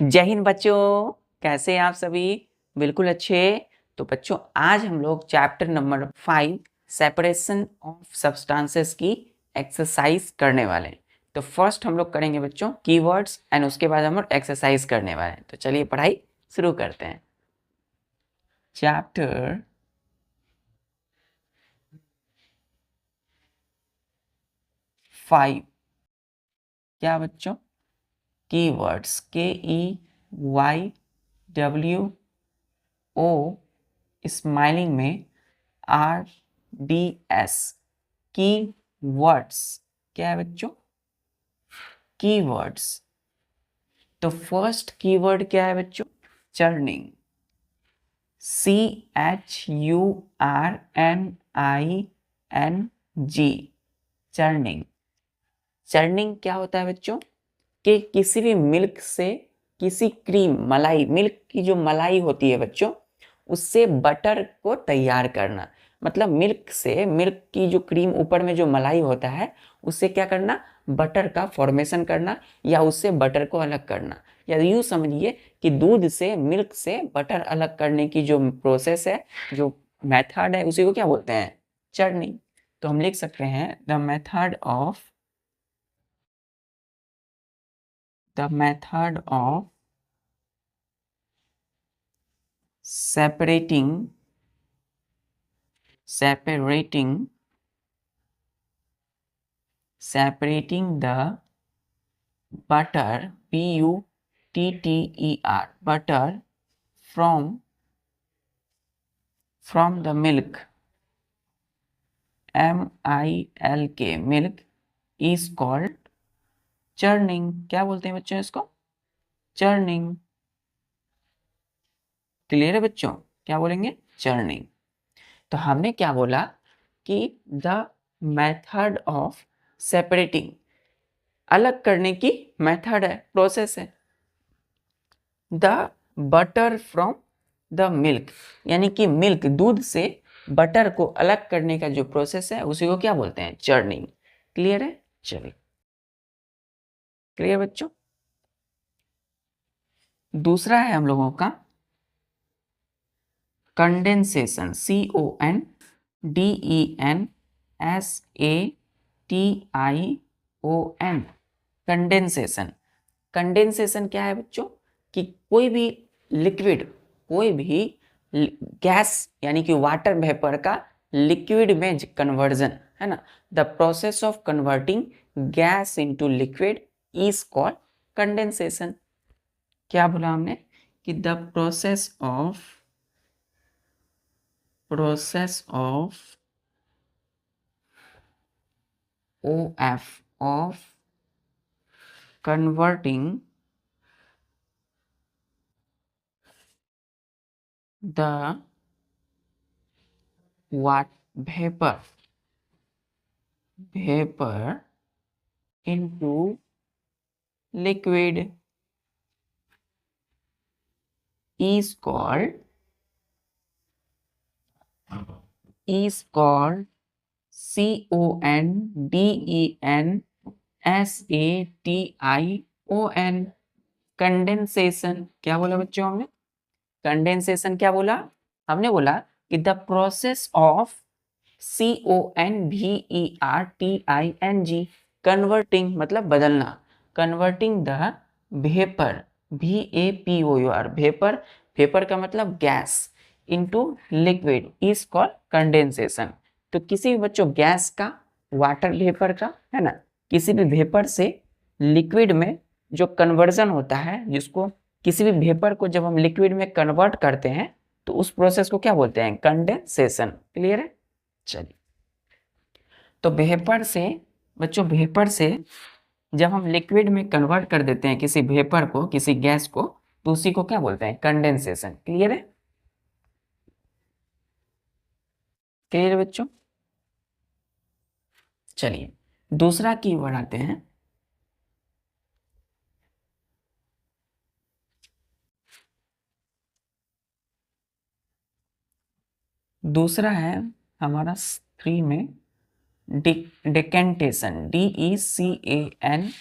जय हिंद बच्चों, कैसे हैं आप सभी? बिल्कुल अच्छे। तो बच्चों, आज हम लोग chapter number 5 separation of substances की एक्सरसाइज करने वाले हैं। तो फर्स्ट हम लोग करेंगे बच्चों कीवर्ड्स एंड उसके बाद हम लोग एक्सरसाइज करने वाले हैं। तो चलिए पढ़ाई शुरू करते हैं। चैप्टर 5 क्या बच्चों? कीवर्ड्स KEYWO स्माइलिंग में RDS की वर्ड्स क्या है बच्चों? कीवर्ड्स। तो फर्स्ट कीवर्ड क्या है बच्चों? चर्निंग। CHURNING। चर्निंग। चर्निंग क्या होता है बच्चों? कि किसी भी मिल्क से किसी क्रीम मलाई, मिल्क की जो मलाई होती है बच्चों, उससे बटर को तैयार करना। मतलब मिल्क से, मिल्क की जो क्रीम ऊपर में जो मलाई होता है, उससे क्या करना? बटर का फॉर्मेशन करना या उससे बटर को अलग करना। या यूँ समझिए कि दूध से, मिल्क से बटर अलग करने की जो प्रोसेस है, जो मेथड है, उसी को क्या बोलते हैं? चर्निंग। तो हम लिख सकते हैं the method of separating the butter, butter, butter from the milk, milk, milk is called churning। क्या बोलते हैं बच्चों इसको? चर्निंग। क्लियर है बच्चों? क्या बोलेंगे? चर्निंग। तो हमने क्या बोला कि द मेथड ऑफ सेपरेटिंग, अलग करने की मेथड है, प्रोसेस है। The butter from the milk, यानी कि मिल्क, दूध से बटर को अलग करने का जो प्रोसेस है, उसी को क्या बोलते हैं? चर्निंग। क्लियर है? चलिए, क्लियर बच्चों? दूसरा है हम लोगों का कंडेंसेशन। CONDENSATION। कंडेंसेशन। कंडेंसेशन क्या है बच्चों? कि कोई भी लिक्विड, कोई भी गैस यानी कि वाटर वेपर का लिक्विड में कन्वर्जन है ना। The process of converting gas into liquid is called condensation. क्या बोला हमने? कि the process of OF of converting the vapor into liquid is called CONDENSATION। Condensation. क्या बोला बच्चों हमने? कंडेंसेशन क्या बोला? हमने बोला कि the process of CONVERTING, converting मतलब बदलना, converting the vapour, VAPOUR, vapour, vapour का मतलब gas, into liquid is called condensation. तो किसी भी बच्चों गैस का, वाटर वेपर का, है ना, किसी भी वेपर से लिक्विड में जो कन्वर्जन होता है, जिसको किसी भी वेपर को जब हम लिक्विड में कन्वर्ट करते हैं, तो उस प्रोसेस को क्या बोलते हैं? कंडेंसेशन। क्लियर है? चलिए, तो वेपर से बच्चों, वेपर से जब हम लिक्विड में कन्वर्ट कर देते हैं किसी वेपर को, किसी गैस को, तो उसी को क्या बोलते हैं? कंडेंसेशन। क्लियर है? क्लियर है बच्चों? चलिए, दूसरा कीवर्ड आते हैं। दूसरा है हमारा 3 में decantation, DECANTATION।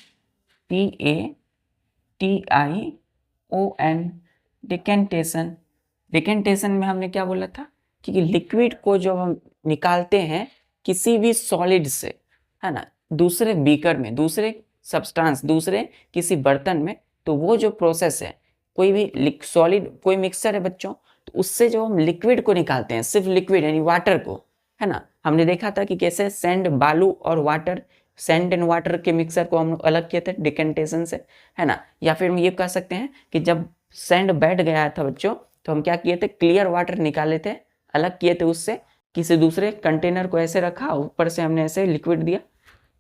O N, decantation. Decantation में हमने क्या बोला था कि लिक्विड को जो हम निकालते हैं किसी भी सॉलिड से, है ना, दूसरे बीकर में, दूसरे सब्सटेंस, दूसरे किसी बर्तन में, तो वो जो प्रोसेस है, कोई भी सॉलिड, कोई मिक्सचर है बच्चों, तो उससे जो हम लिक्विड को निकालते हैं, सिर्फ लिक्विड यानी वाटर को, है ना, हमने देखा था कि कैसे सैंड, बालू और वाटर, सैंड एंड वाटर के मिक्सर को हम अलग किए थे डिकेंटेशन से, है ना। या फिर हम ये कह सकते हैं कि जब सैंड बैठ गया था बच्चों, तो हम क्या किए थे, क्लियर वाटर निकाले थे, अलग किए थे उससे, किसी दूसरे कंटेनर को ऐसे रखा, ऊपर से हमने ऐसे लिक्विड दिया।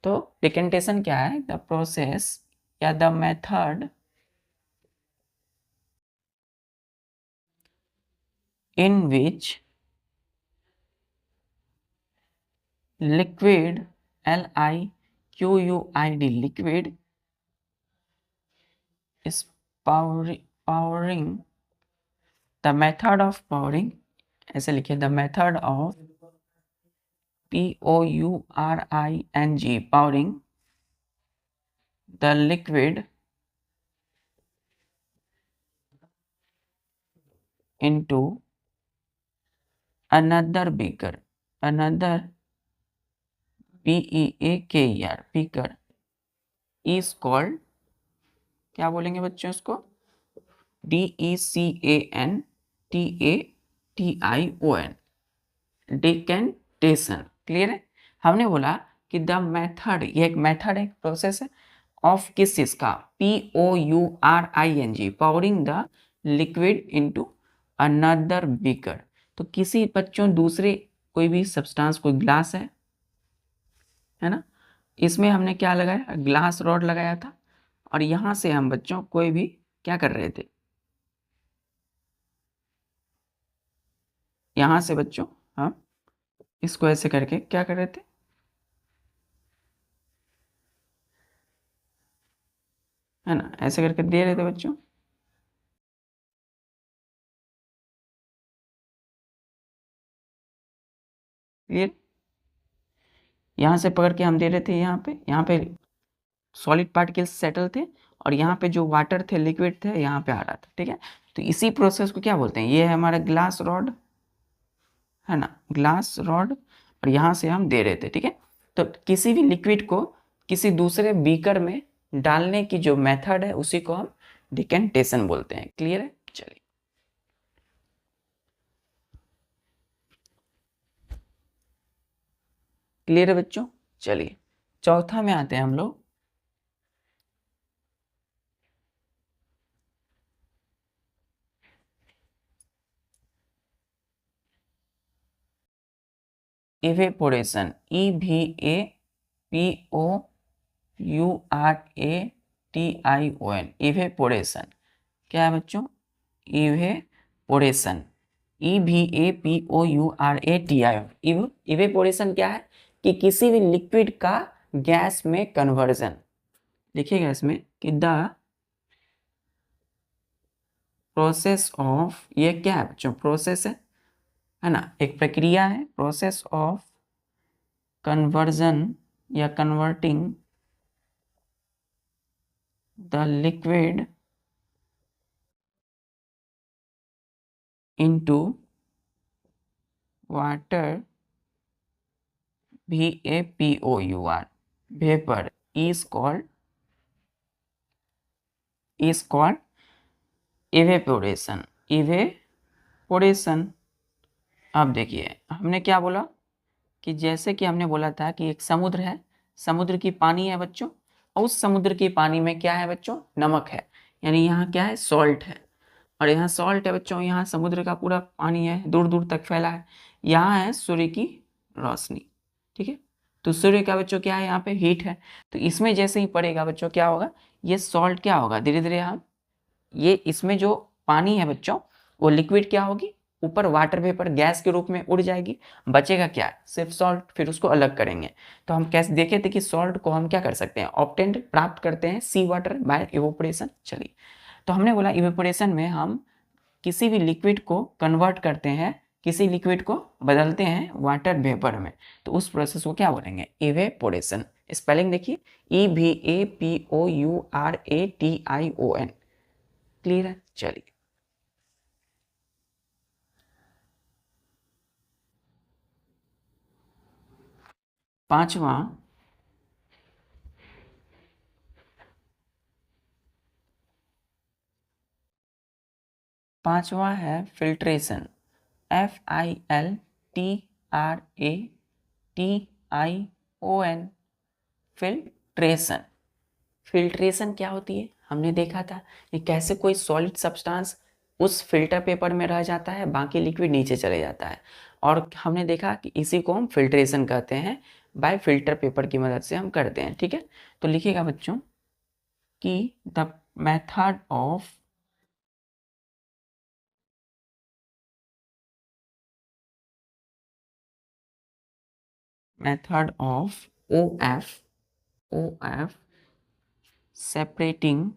तो डिकेंटेशन क्या है, द प्रोसेस या the method in which liquid, liquid, liquid is powering, the method of powering, ऐसे लिखिए, the method of pouring, powering the liquid into another beaker, another beaker, beaker is called, क्या बोलेंगे बच्चों इसको, DECANTATION, decantation. Clear है। हमने बोला कि द मेथड, ये एक मेथड है, प्रोसेस है, ऑफ किस चीज का, POURING, powering the liquid into another beaker. तो किसी बच्चों दूसरे कोई भी सब्सटेंस, कोई ग्लास है ना, इसमें हमने क्या लगाया, ग्लास रॉड लगाया था, और यहां से हम बच्चों कोई भी क्या कर रहे थे, यहां से बच्चों हम इसको ऐसे करके क्या कर रहे थे, है ना, ऐसे करके दे रहे थे बच्चों। क्लियर। यहाँ से पकड़ के हम दे रहे थे, यहाँ पे सॉलिड पार्टिकल्स सेटल थे, और यहाँ पे जो वाटर थे, लिक्विड थे, यहाँ पे आ रहा था। ठीक है, तो इसी प्रोसेस को क्या बोलते हैं, ये है हमारा ग्लास रॉड, है ना, ग्लास रॉड, और यहाँ से हम दे रहे थे। ठीक है, तो किसी भी लिक्विड को किसी दूसरे बीकर में डालने की जो मेथड है उसी को हम डिकेंटेशन बोलते हैं। क्लियर है। चलिए, क्लियर है बच्चों। चलिए चौथा में आते हैं हम लोग। Evaporation, EVAPOURATION, evaporation. क्या है बच्चों, इवेपोरेशन, EVAPOURATION। इवेपोरेशन क्या है कि किसी भी लिक्विड का गैस में कन्वर्जन। लिखिएगा इसमें कि द प्रोसेस ऑफ, ये क्या है बच्चों, प्रोसेस है ना, एक प्रक्रिया है, प्रोसेस ऑफ कन्वर्जन या converting the liquid into water, VAPOUR, vapour, is called evaporation, evaporation. अब देखिए हमने क्या बोला कि जैसे कि हमने बोला था कि एक समुद्र है, समुद्र की पानी है बच्चों, और उस समुद्र की पानी में क्या है बच्चों, नमक है, यानी यहाँ क्या है, सॉल्ट है, और यहाँ सॉल्ट है बच्चों, यहाँ समुद्र का पूरा पानी है, दूर दूर तक फैला है, यहाँ है सूर्य की रोशनी। ठीक है, तो सूर्य का बच्चों क्या है, यहाँ पे हीट है, तो इसमें जैसे ही पड़ेगा बच्चों क्या होगा, ये सॉल्ट क्या होगा, धीरे धीरे हम, ये इसमें जो पानी है बच्चों, वो लिक्विड क्या होगी, ऊपर वाटर वेपर गैस के रूप में उड़ जाएगी, बचेगा क्या, सिर्फ सॉल्ट, फिर उसको अलग करेंगे। तो हम कैसे देखे थे कि सॉल्ट को हम क्या कर सकते हैं, ऑब्टेंड, प्राप्त करते हैं सी वाटर बाय इवोपरेशन। चलिए, तो हमने बोला इवेपोरेशन में हम किसी भी लिक्विड को कन्वर्ट करते हैं, किसी लिक्विड को बदलते हैं वाटर वेपर में, तो उस प्रोसेस को क्या बोलेंगे, इवेपोरेशन। स्पेलिंग देखिए, EVAPOURATION। क्लियर है। चलिए पांचवा है फिल्ट्रेशन, FILTRATION, फिल्ट्रेशन। फिल्ट्रेशन क्या होती है, हमने देखा था कि कैसे कोई सॉलिड सब्सटेंस उस फिल्टर पेपर में रह जाता है, बाकी लिक्विड नीचे चले जाता है, और हमने देखा कि इसी को हम फिल्ट्रेशन कहते हैं, बाय फिल्टर पेपर की मदद से हम करते हैं। ठीक है, तो लिखिएगा बच्चों कि the method of OF separating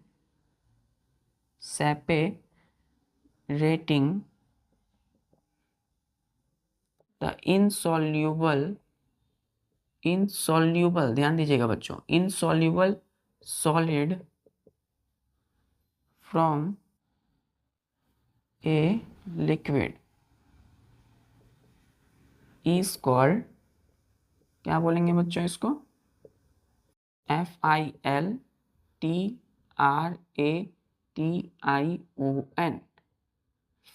the insoluble, ध्यान दीजिएगा बच्चों, insoluble solid from a liquid is called, क्या बोलेंगे बच्चों इसको, FILTRATION,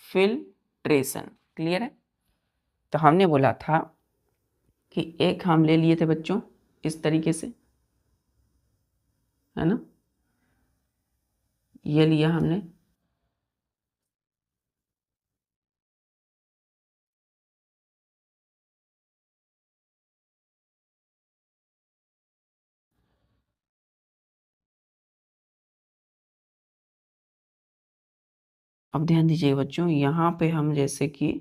फिल्ट्रेशन। क्लियर है। तो हमने बोला था कि एक हम ले लिए थे बच्चों इस तरीके से, है ना, ये लिया हमने, अब ध्यान दीजिए बच्चों, यहाँ पे हम जैसे कि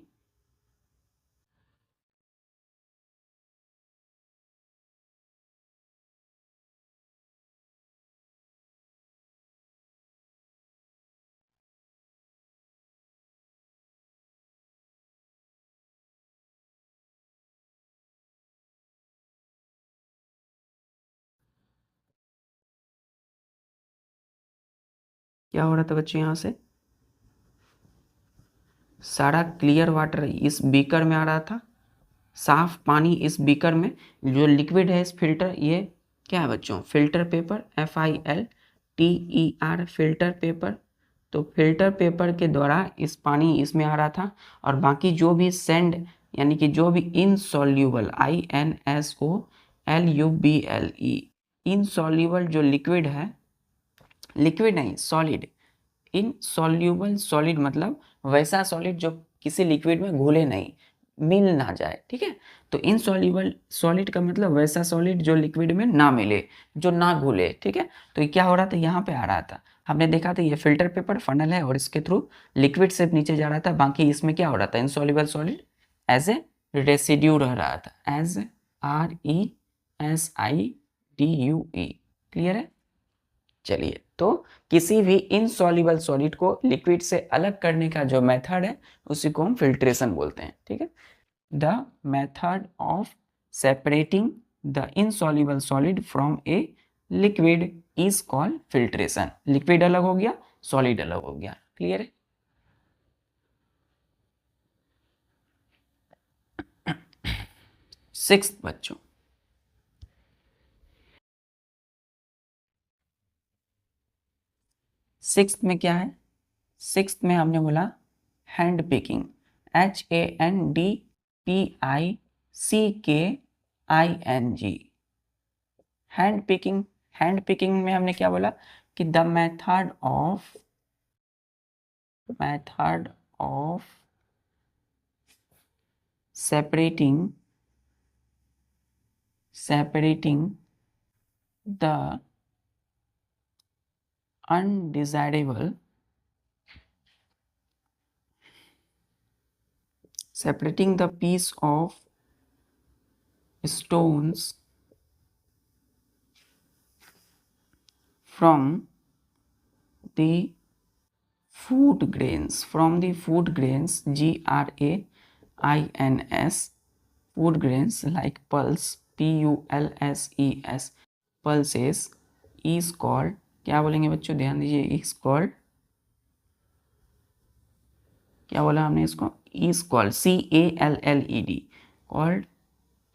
क्या हो रहा था बच्चों, यहाँ से सारा क्लियर वाटर इस बीकर में आ रहा था, साफ पानी इस बीकर में, जो लिक्विड है इस फिल्टर, ये क्या है बच्चों, filter paper, FILTER, filter paper. तो फिल्टर पेपर के द्वारा इस पानी इसमें आ रहा था, और बाकी जो भी सेंड यानी कि जो भी इनसॉल्यूबल, INSOLUBLE, इनसॉल्यूबल जो लिक्विड है, लिक्विड नहीं सॉलिड, इनसॉल्यूबल सॉलिड मतलब वैसा सॉलिड जो किसी लिक्विड में घुले नहीं, मिल ना जाए। ठीक है, तो इनसॉल्यूबल सॉलिड का मतलब वैसा सॉलिड जो लिक्विड में ना मिले, जो ना घुले। ठीक है, तो ये क्या हो रहा था, यहाँ पे आ रहा था, हमने देखा था ये फिल्टर पेपर फनल है और इसके थ्रू लिक्विड से नीचे जा रहा था, बाकी इसमें क्या हो रहा था, insoluble solid as a residue रह रहा था, एज RESIDUE। क्लियर है। चलिए, तो किसी भी इनसॉल्युबल सॉलिड को लिक्विड से अलग करने का जो मेथड है उसी को हम फिल्ट्रेशन बोलते हैं। ठीक है, the method of separating the insoluble solid from a liquid is called filtration. Liquid अलग हो गया, सॉलिड अलग हो गया। क्लियर है। सिक्स्थ बच्चों, सिक्स्थ में क्या है, सिक्स्थ में हमने बोला hand picking, HANDPICKING, hand picking. Hand picking में हमने क्या बोला कि the method of separating the undesirable separating the piece of stones from the food grains, GRAINS, food grains like PULSES, pulses is called, क्या बोलेंगे बच्चों, ध्यान दीजिए, is called क्या बोला हमने इसको, is called, CALLED, called,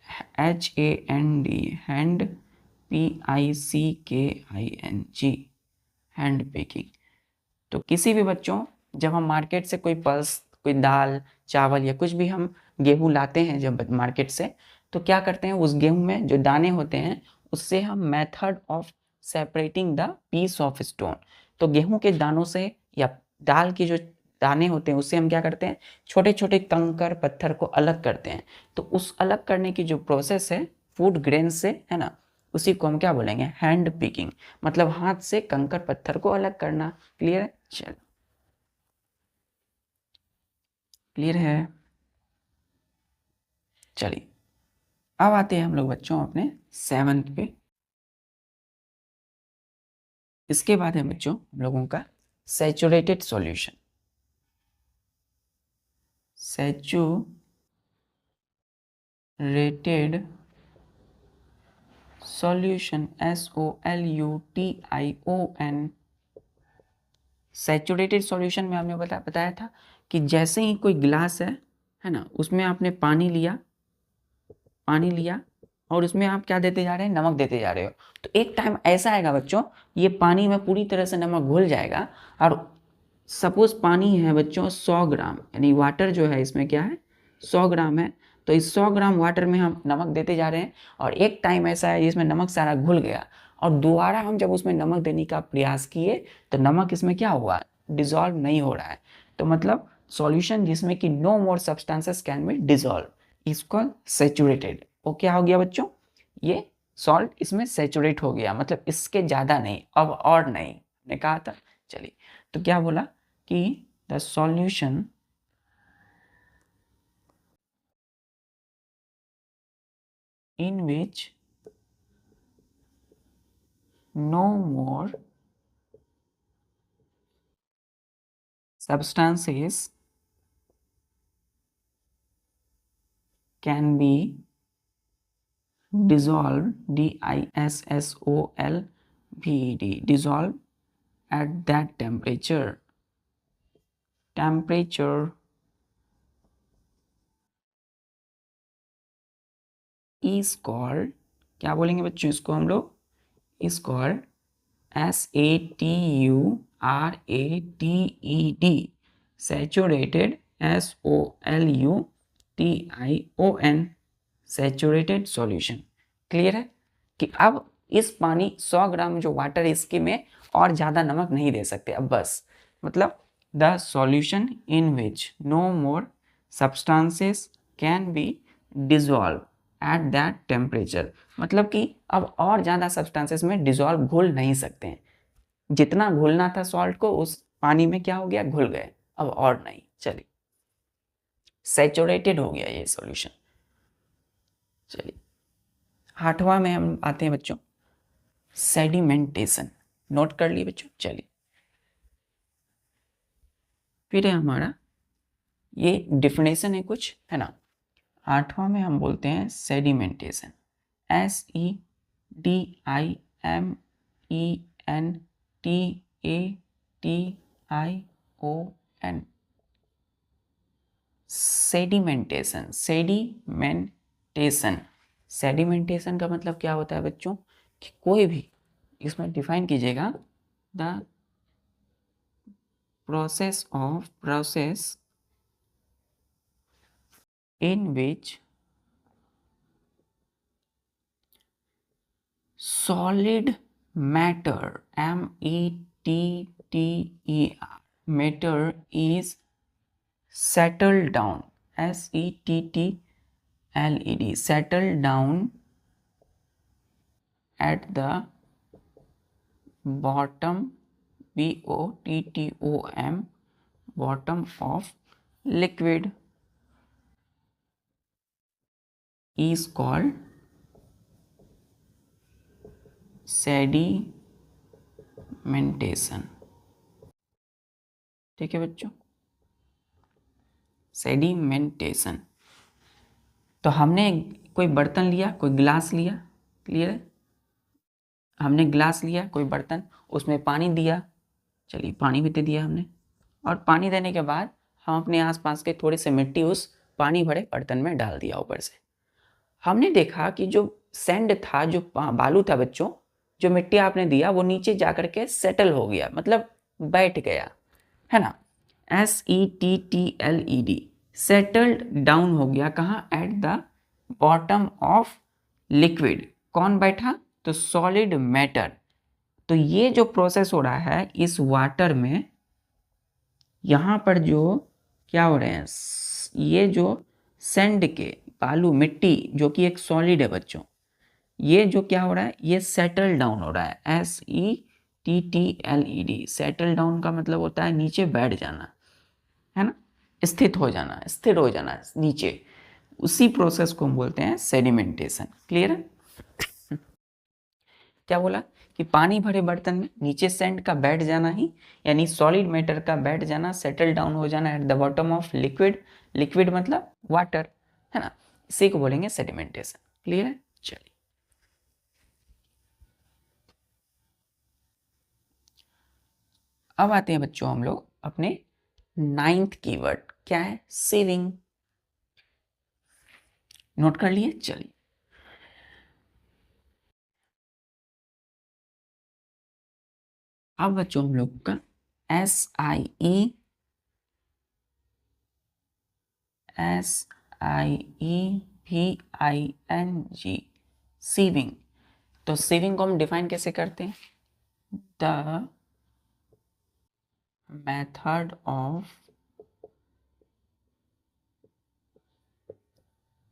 HAND, hand, PICKING, hand picking. तो किसी भी बच्चों, जब हम मार्केट से कोई पल्स, कोई दाल चावल या कुछ भी हम गेहूं लाते हैं जब मार्केट से, तो क्या करते हैं, उस गेहूं में जो दाने होते हैं उससे हम method of separating the piece of stone, तो गेहूं के दानों से या दाल के जो दाने होते हैं उससे हम क्या करते हैं, छोटे छोटे कंकर पत्थर को अलग करते हैं। तो उस अलग करने की जो प्रोसेस है फूड ग्रेन से, है ना, उसी को हम क्या बोलेंगे, हैंड पिकिंग, मतलब हाथ से कंकर पत्थर को अलग करना। क्लियर है? चलो, क्लियर है? चलिए, अब आते हैं हम लोग बच्चों अपने 7th पे। इसके बाद है बच्चों हम लोगों का saturated solution. Saturated solution, SOLUTION। Saturated solution में हमने बताया था कि जैसे ही कोई गिलास है ना, उसमें आपने पानी लिया और उसमें आप क्या देते जा रहे हैं, नमक देते जा रहे हो। तो एक टाइम ऐसा आएगा बच्चों, ये पानी में पूरी तरह से नमक घुल जाएगा, और सपोज पानी है बच्चों 100 ग्राम, यानी वाटर जो है इसमें क्या है, 100 ग्राम है। तो इस 100 ग्राम वाटर में हम नमक देते जा रहे हैं, और एक टाइम ऐसा है जिसमें नमक सारा घुल गया, और दोबारा हम जब उसमें नमक देने का प्रयास किए तो नमक इसमें क्या हुआ, डिजॉल्व नहीं हो रहा है। तो मतलब सॉल्यूशन जिसमें कि no more substances can be dissolve is called saturated. वो क्या हो गया बच्चों, ये सॉल्ट इसमें सैचुरेट हो गया, मतलब इसके ज़्यादा नहीं, अब और नहीं, ने कहा था। चलिए, तो क्या बोला कि the solution in which no more substances can be dissolved, DISSOLVED, dissolved at that temperature is called, क्या बोलेंगे बच्चों इसको हम लोग, is called SATURATED, saturated, SOLUTION, saturated solution. Clear है कि अब इस पानी 100 ग्राम जो वाटर इसके में और ज़्यादा नमक नहीं दे सकते अब बस, मतलब the solution in which no more substances can be dissolve at that temperature, मतलब कि अब और ज़्यादा सब्सटेंसेस में डिजॉल्व घुल नहीं सकते हैं। जितना घुलना था सॉल्ट को उस पानी में क्या हो गया, घुल गए, अब और नहीं। चलिए, सैचुरेटेड हो गया ये सॉल्यूशन। चलिए, 8वां में हम आते हैं बच्चों, सेडिमेंटेशन। नोट कर लिए बच्चों? चलिए, फिर है हमारा ये डिफिनेशन है कुछ, है ना। 8वां में हम बोलते हैं सेडिमेंटेशन, SEDIMENTATION, सेडिमेंटेशन। सेडिमेंटेशन का मतलब क्या होता है बच्चों, कि कोई भी, इसमें डिफाइन कीजिएगा, the process in which solid matter, METTER, matter is settled down, SETTLED, settled down at the bottom, BOTTOM, bottom of liquid is called sedimentation. ठीक है बच्चों, सेडिमेंटेशन। तो हमने कोई बर्तन लिया, कोई गिलास लिया, क्लियर है, हमने गिलास लिया, कोई बर्तन, उसमें पानी दिया, चलिए पानी भी दे दिया हमने, और पानी देने के बाद हम अपने आसपास के थोड़े से मिट्टी उस पानी भरे बर्तन में डाल दिया ऊपर से। हमने देखा कि जो सैंड था, जो बालू था बच्चों, जो मिट्टी आपने दिया वो नीचे जाकर के सेटल हो गया, मतलब बैठ गया, है ना। SETTLED, सेटल्ड डाउन हो गया। कहाँ? At the bottom of liquid. कौन बैठा? तो सॉलिड मैटर। तो ये जो प्रोसेस हो रहा है इस वाटर में, यहाँ पर जो क्या हो रहे हैं, ये जो सैंड के बालू मिट्टी जो कि एक सॉलिड है बच्चों, ये जो क्या हो रहा है, ये सेटल डाउन हो रहा है। SETTLED, सेटल डाउन का मतलब होता है नीचे बैठ जाना, है ना, स्थित हो जाना, स्थिर हो जाना नीचे। उसी प्रोसेस को हम बोलते हैं सेडिमेंटेशन। क्लियर है? क्या बोला कि पानी भरे बर्तन में नीचे सैंड का बैठ जाना ही, यानी सॉलिड मैटर का बैठ जाना, सेटल डाउन हो जाना at the bottom of liquid. Liquid मतलब वाटर, है ना, इसी को बोलेंगे सेडिमेंटेशन। क्लियर है? चलिए अब आते हैं बच्चों हम लोग अपने 9th कीवर्ड। क्या है? सीविंग। नोट कर लिए? चलिए अब बच्चों हम लोग का SIEVING, सीविंग। तो सीविंग को हम डिफाइन कैसे करते हैं? The method of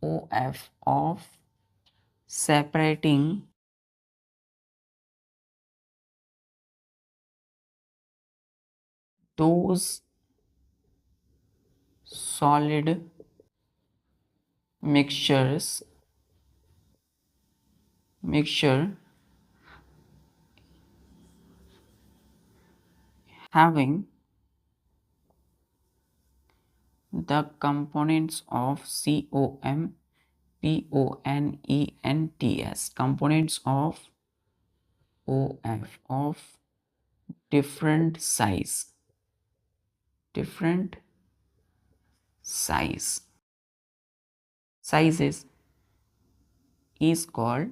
OF of separating those solid mixture having the components of COMPONENTS, components of OF of different sizes is called,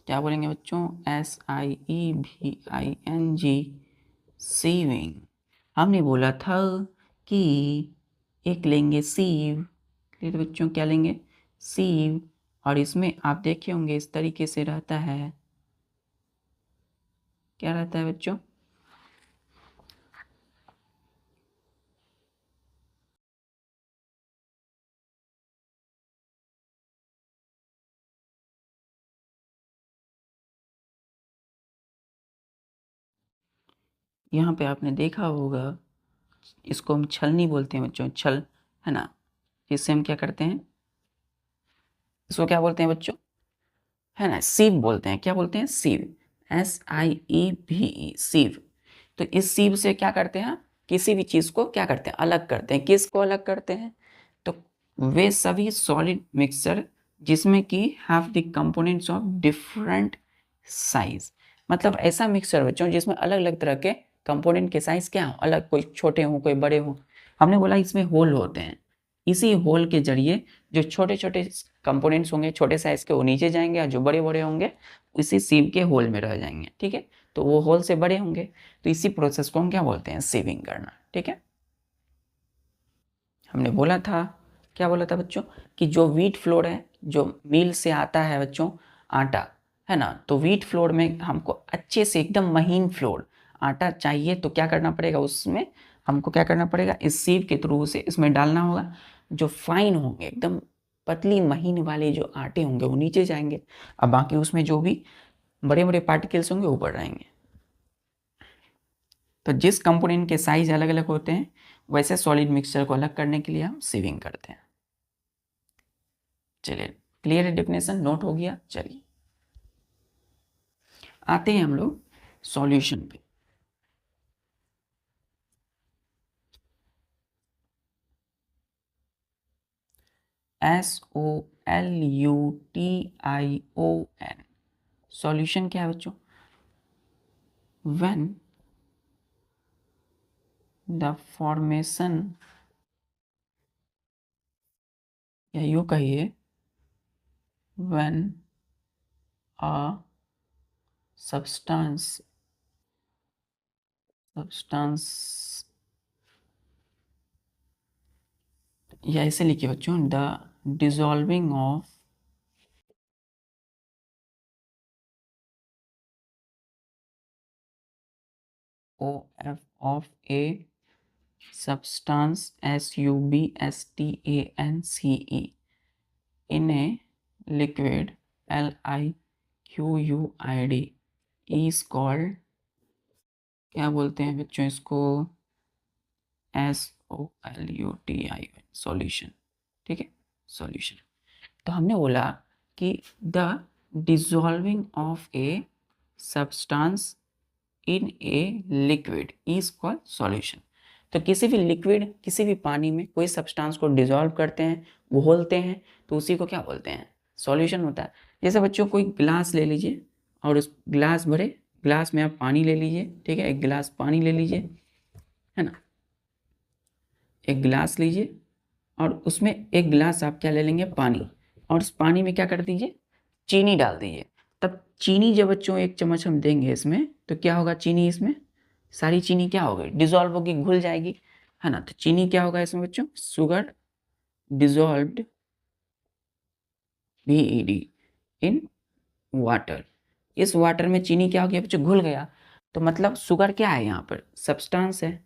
क्या बोलेंगे बच्चों? SIEVING, sieving. हमने बोला था कि एक लेंगे सीव, तो बच्चों क्या लेंगे? सीव। और इसमें आप देखे होंगे इस तरीके से रहता है। क्या रहता है बच्चों? यहाँ पे आपने देखा होगा, इसको हम छलनी बोलते हैं बच्चों, छल, है ना। इससे हम क्या करते हैं, इसको क्या बोलते हैं बच्चों? है ना, सीव बोलते हैं। क्या बोलते हैं? सीव। SIEVE, सीव। तो इस सीव से क्या करते हैं? किसी भी चीज को क्या करते हैं? अलग करते हैं। किसको अलग करते हैं? तो वे सभी सॉलिड मिक्सचर जिसमें कि have the components of different size, मतलब ऐसा मिक्सचर बच्चों जिसमें अलग अलग तरह के कंपोनेंट के साइज क्या हो, अलग, कोई छोटे हों कोई बड़े हों। हमने बोला इसमें होल होते हैं, इसी होल के जरिए जो छोटे छोटे कंपोनेंट्स होंगे छोटे साइज के वो नीचे जाएंगे, और जो बड़े बड़े होंगे इसी सीव के होल में रह जाएंगे। ठीक है, तो वो होल से बड़े होंगे, तो इसी प्रोसेस को हम क्या बोलते हैं? सीविंग करना। ठीक है, हमने बोला था, क्या बोला था बच्चों, कि जो व्हीट फ्लोर है, जो मिल से आता है बच्चों आटा, है ना, तो व्हीट फ्लोर में हमको अच्छे से एकदम महीन फ्लोर आटा चाहिए, तो क्या करना पड़ेगा? उसमें हमको क्या करना पड़ेगा? इस सीव के थ्रू से इसमें डालना होगा। जो फाइन होंगे, एकदम पतली महीन वाले जो आटे होंगे वो नीचे जाएंगे, और बाकी उसमें जो भी बड़े बड़े पार्टिकल्स होंगे ऊपर रहेंगे। तो जिस कंपोनेंट के साइज अलग अलग होते हैं वैसे सॉलिड मिक्सचर को अलग करने के लिए हम सीविंग करते हैं। चलिए, क्लियर है? डेफिनेशन नोट हो गया। चलिए आते हैं हम लोग सॉल्यूशन पे। SOLUTION, सॉल्यूशन क्या है बच्चों? व्हेन द फॉर्मेशन, या यूँ कहिए when a substance या ऐसे लिखिए बच्चों, the dissolving of A substance substance in a liquid liquid is called, क्या बोलते हैं बच्चों इसको, SOLUTI, सॉल्यूशन। ठीक है, सॉल्यूशन। तो हमने बोला कि the dissolving of a substance in a liquid is called solution. तो किसी भी लिक्विड, किसी भी पानी में कोई सब्सटेंस को डिजॉल्व करते हैं, घोलते हैं, तो उसी को क्या बोलते हैं, सॉल्यूशन होता है। जैसे बच्चों कोई ग्लास ले लीजिए और उस ग्लास भरे, ग्लास में आप पानी ले लीजिए, ठीक है, एक गिलास पानी ले लीजिए, है ना, एक गिलास लीजिए और उसमें एक गिलास आप क्या ले लेंगे, पानी, और उस पानी में क्या कर दीजिए, चीनी डाल दीजिए। तब चीनी जब बच्चों 1 चम्मच हम देंगे इसमें, तो क्या होगा, चीनी इसमें सारी चीनी क्या होगी, डिजॉल्व होगी, घुल जाएगी, है ना। तो चीनी क्या होगा इसमें बच्चों, sugar dissolved BED in water. इस वाटर में चीनी क्या हो गया बच्चों, घुल गया। तो मतलब शुगर क्या है, यहाँ पर सब्सटेंस है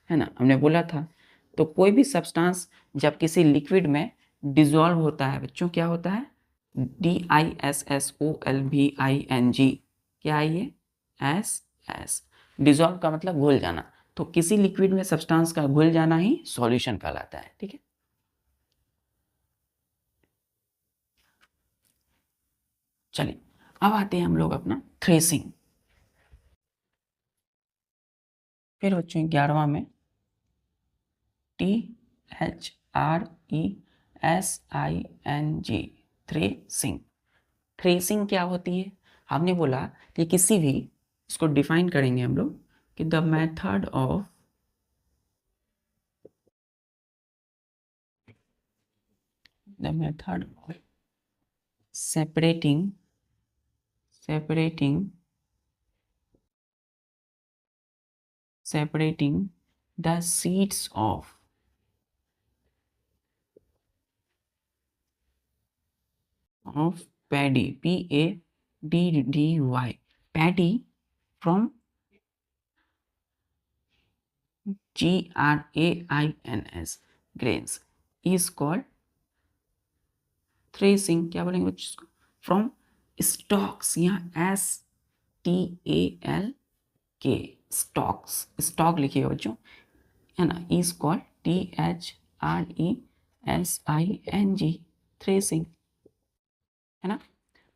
ना, हमने बोला था। तो कोई भी सब्सटेंस जब किसी लिक्विड में डिजॉल्व होता है बच्चों, क्या होता है, DISSOLVING, क्या है ये, SS। डिजॉल्व का मतलब घुल जाना। तो किसी लिक्विड में सब्सटेंस का घुल जाना ही सॉल्यूशन कहलाता है। ठीक है, चलिए अब आते हैं हम लोग अपना थ्रेसिंग। फिर बच्चों 11वां में THRESING, थ्रेसिंग। थ्रेसिंग क्या होती है, हमने बोला कि किसी भी, इसको डिफाइन करेंगे हम लोग कि the method of separating the seeds of paddy, PADDY, paddy, from GRAINS, grains, is called threshing. क्या बोलेंगे बच्चों, फ्रॉम स्टॉक्स, यहाँ STALK, स्टॉक्स, स्टॉक लिखिए बच्चों, है ना, इज कॉल्ड THRESING, थ्रेसिंग, है ना।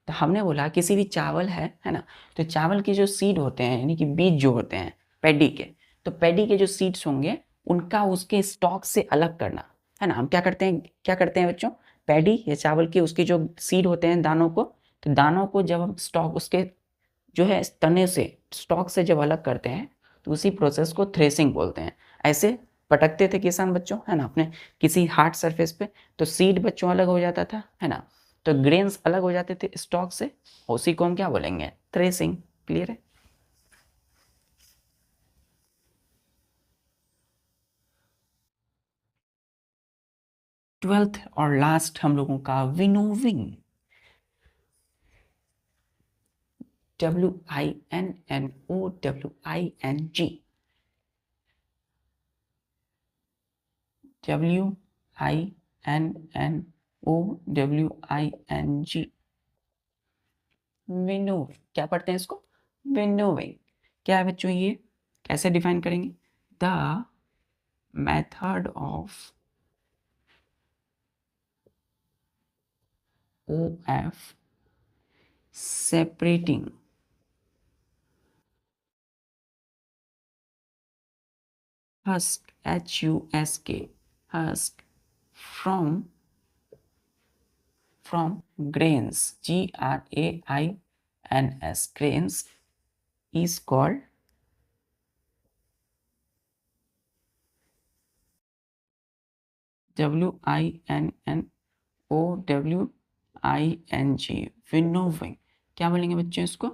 तो हमने बोला किसी भी चावल है ना, तो चावल के जो सीड होते हैं, यानी कि बीज जो होते हैं पैडी के, तो पैडी के जो सीड्स होंगे उनका उसके स्टॉक से अलग करना, है ना। हम क्या करते हैं बच्चों, पैडी या चावल के उसके जो सीड होते हैं, दानों को, तो दानों को जब हम स्टॉक उसके जो है तने से, स्टॉक से जब अलग करते हैं, तो उसी प्रोसेस को थ्रेसिंग बोलते हैं। ऐसे पटकते थे किसान बच्चों, है ना, अपने किसी हार्ड सरफेस पे, तो सीड बच्चों अलग हो जाता था, है ना, तो ग्रेन्स अलग हो जाते थे स्टॉक से, उसी को हम क्या बोलेंगे, थ्रेसिंग। क्लियर है। ट्वेल्थ और लास्ट हम लोगों का विनोविंग, WINNOWING, WINNOWING, विनोव। क्या पढ़ते हैं इसको, विनोविंग। क्या है बच्चों ये, कैसे डिफाइन करेंगे, the method of OF separating husk, HUSK, husk from grains, GRAINS, grains, is called WINNOWING, winnowing. क्या बोलेंगे बच्चों इसको?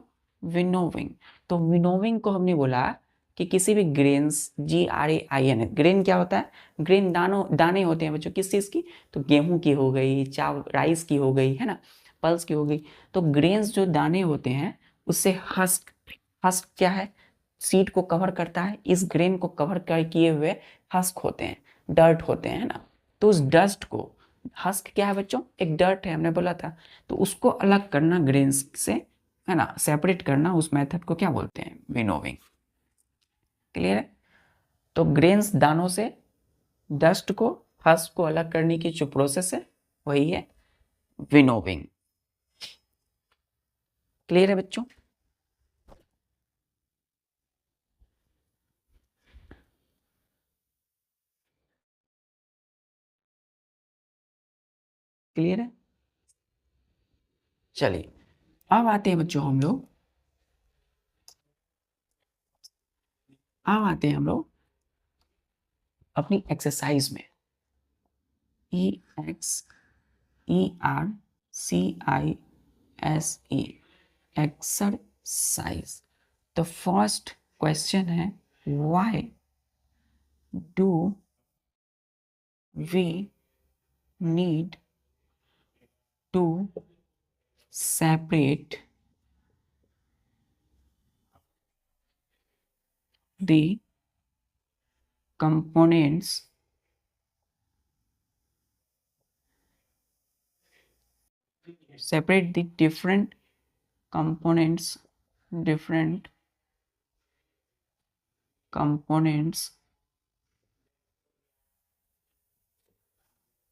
विनोविंग। तो विनोविंग को हमने बोला कि किसी भी ग्रेन्स, GRAIN, ग्रेन क्या होता है? ग्रेन दाने होते हैं बच्चों, किस चीज़ की? तो गेहूं की हो गई, चावल राइस की हो गई, है ना, पल्स की हो गई। तो ग्रेन्स जो दाने होते हैं उससे हस्क क्या है? सीड को कवर करता है। इस ग्रेन को कवर किए हुए हस्क होते हैं, डर्ट होते हैं, है ना। तो उस डस्ट को, हस्क क्या है बच्चों? एक डर्ट है, हमने बोला था। तो उसको अलग करना ग्रेन्स से, है ना, सेपरेट करना, उस मेथड को क्या बोलते हैं? विनोविंग। क्लियर है? तो ग्रेन्स दानों से डस्ट को, हस्क को अलग करने की जो प्रोसेस है वही है विनोविंग। क्लियर है बच्चों? क्लियर है? चलिए अब आते हैं बच्चों हम लोग अपनी एक्सरसाइज में। EXERCISE, exercise. तो फर्स्ट क्वेश्चन है, why do we need to separate the components separate the different components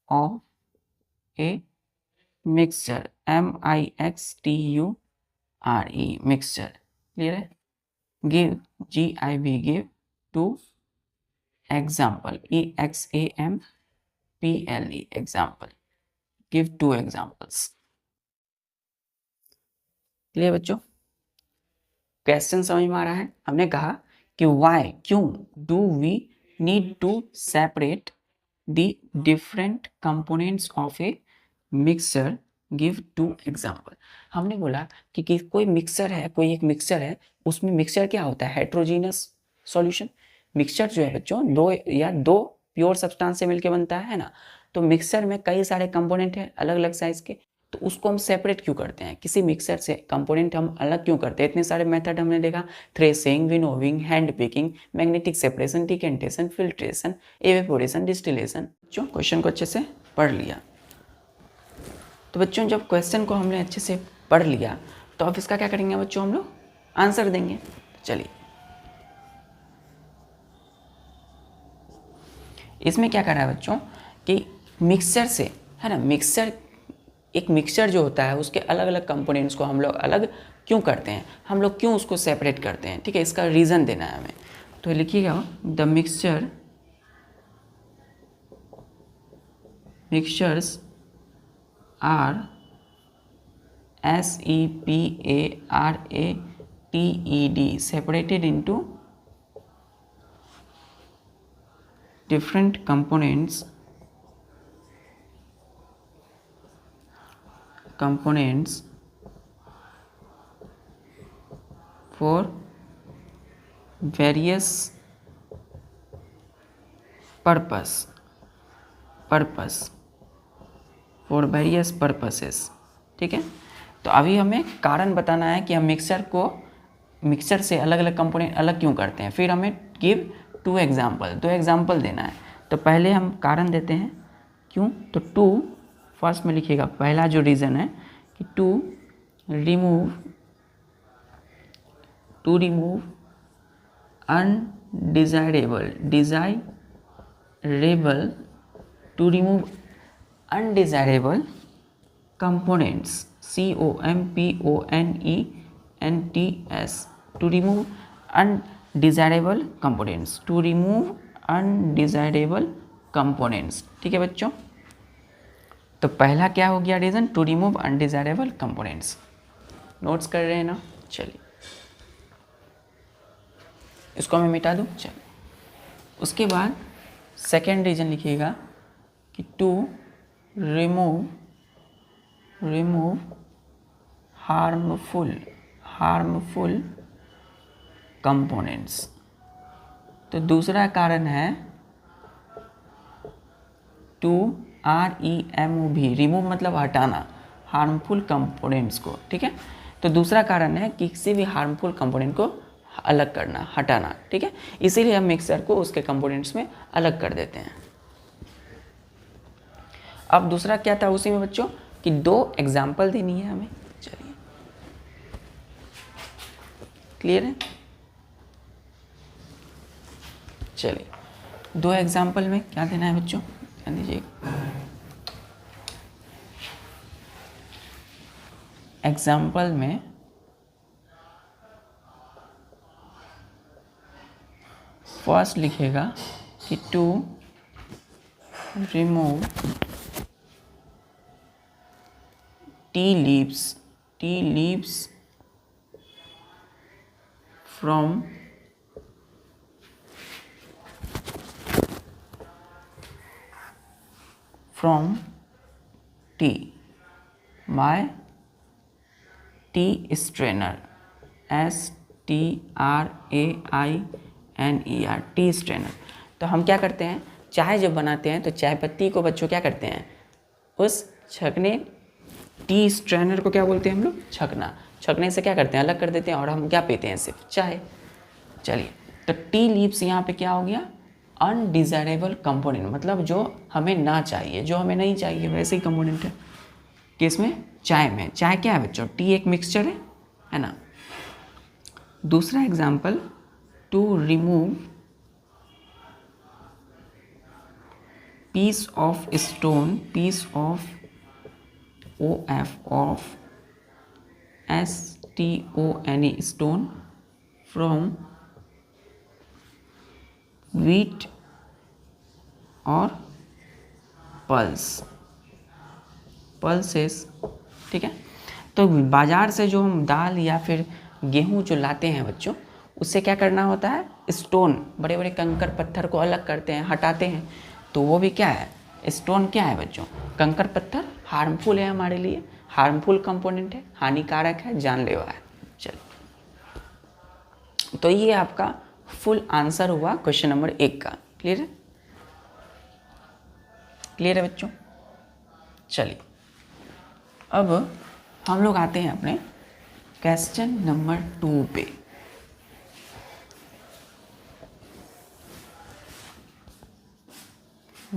of a mixture, MIXTURE, mixture। Clear है? give, give two example, EXAMPLE, example, give two examples। Clear बच्चों? Question समझ में आ रहा है? हमने कहा कि वाई, क्यों, do we need to separate the different components of a mixture, give two example. हमने बोला कि कोई मिक्सर है, कोई एक मिक्सर है, उसमें मिक्सचर क्या होता है? Heterogeneous solution. मिक्सचर जो है बच्चों दो प्योर सब्सटेंस से मिलकर बनता है ना। तो मिक्सर में कई सारे कंपोनेंट हैं अलग अलग साइज के, तो उसको हम सेपरेट क्यों करते हैं? किसी मिक्सर से कंपोनेंट हम अलग क्यों करते हैं? इतने सारे मेथड हमने देखा, threshing, winnowing, hand picking, magnetic separation, decantation, filtration, evaporation, distillation. जो क्वेश्चन को अच्छे से पढ़ लिया। तो बच्चों जब क्वेश्चन को हमने अच्छे से पढ़ लिया तो अब इसका क्या करेंगे बच्चों? हम लोग आंसर देंगे। चलिए, इसमें क्या कर रहा है बच्चों कि मिक्सचर से, है ना, मिक्सचर जो होता है उसके अलग अलग कंपोनेंट्स को हम लोग अलग क्यों करते हैं, हम लोग क्यों उसको सेपरेट करते हैं? ठीक है, इसका रीज़न देना है हमें। तो लिखिएगा, the mixtures are separated, separated into different components for various purposes। ठीक है, तो अभी हमें कारण बताना है कि हम मिक्सचर से अलग अलग कंपोनेंट अलग क्यों करते हैं। फिर हमें गिव टू एग्जाम्पल, दो एग्जाम्पल देना है। तो पहले हम कारण देते हैं क्यों। तो टू फर्स्ट में लिखिएगा, पहला जो रीज़न है कि to remove undesirable components, COMPONENTS, to remove undesirable components। ठीक है बच्चों, तो पहला क्या हो गया reason? To remove undesirable components. Notes कर रहे हैं ना? चलिए इसको मैं मिटा दूँ। चलिए, उसके बाद सेकेंड रीज़न लिखिएगा कि टू रिमूव हार्मफुल कंपोनेंट्स। तो दूसरा कारण है टू REMOV, रिमूव मतलब हटाना, हार्मफुल कंपोनेंट्स को, ठीक है। तो दूसरा कारण है कि किसी भी हार्मफुल कंपोनेंट को अलग करना, हटाना, ठीक है। इसीलिए हम मिक्सचर को उसके कंपोनेंट्स में अलग कर देते हैं। अब दूसरा क्या था उसी में बच्चों कि 2 एग्जाम्पल देनी है हमें। चलिए, क्लियर है? चलिए, 2 एग्जाम्पल में क्या देना है बच्चों, ध्यान दीजिए। एग्जाम्पल में फर्स्ट लिखेगा कि to remove tea leaves from tea by tea strainer, STRAINER, tea strainer. तो हम क्या करते हैं, चाय जब बनाते हैं तो चाय पत्ती को बच्चों क्या करते हैं, उस छकने, टी स्ट्रेनर को क्या बोलते हैं हम लोग, छकना, छकने से क्या करते हैं, अलग कर देते हैं और हम क्या पीते हैं, सिर्फ चाय। चलिए, तो टी लीव्स यहाँ पे क्या हो गया, अनडिजायरेबल कंपोनेंट, मतलब जो हमें ना चाहिए, जो हमें नहीं चाहिए वैसे ही कंपोनेंट है। किसमें, चाय में। चाय क्या है बच्चों, टी एक मिक्सचर है ना। दूसरा example, to remove piece of stone, piece of STONE, stone from wheat और पल्सेस, ठीक है। तो बाज़ार से जो हम दाल या फिर गेहूं जो लाते हैं बच्चों, उससे क्या करना होता है, स्टोन, बड़े बड़े कंकर पत्थर को अलग करते हैं, हटाते हैं। तो वो भी क्या है, स्टोन क्या है बच्चों, कंकर पत्थर हार्मफुल है हमारे लिए, हार्मफुल कंपोनेंट है, हानिकारक है, जानलेवा है। चलिए, तो ये आपका फुल आंसर हुआ क्वेश्चन नंबर 1 का। क्लियर है? क्लियर है बच्चों? चलिए, अब हम लोग आते हैं अपने क्वेश्चन नंबर 2 पे।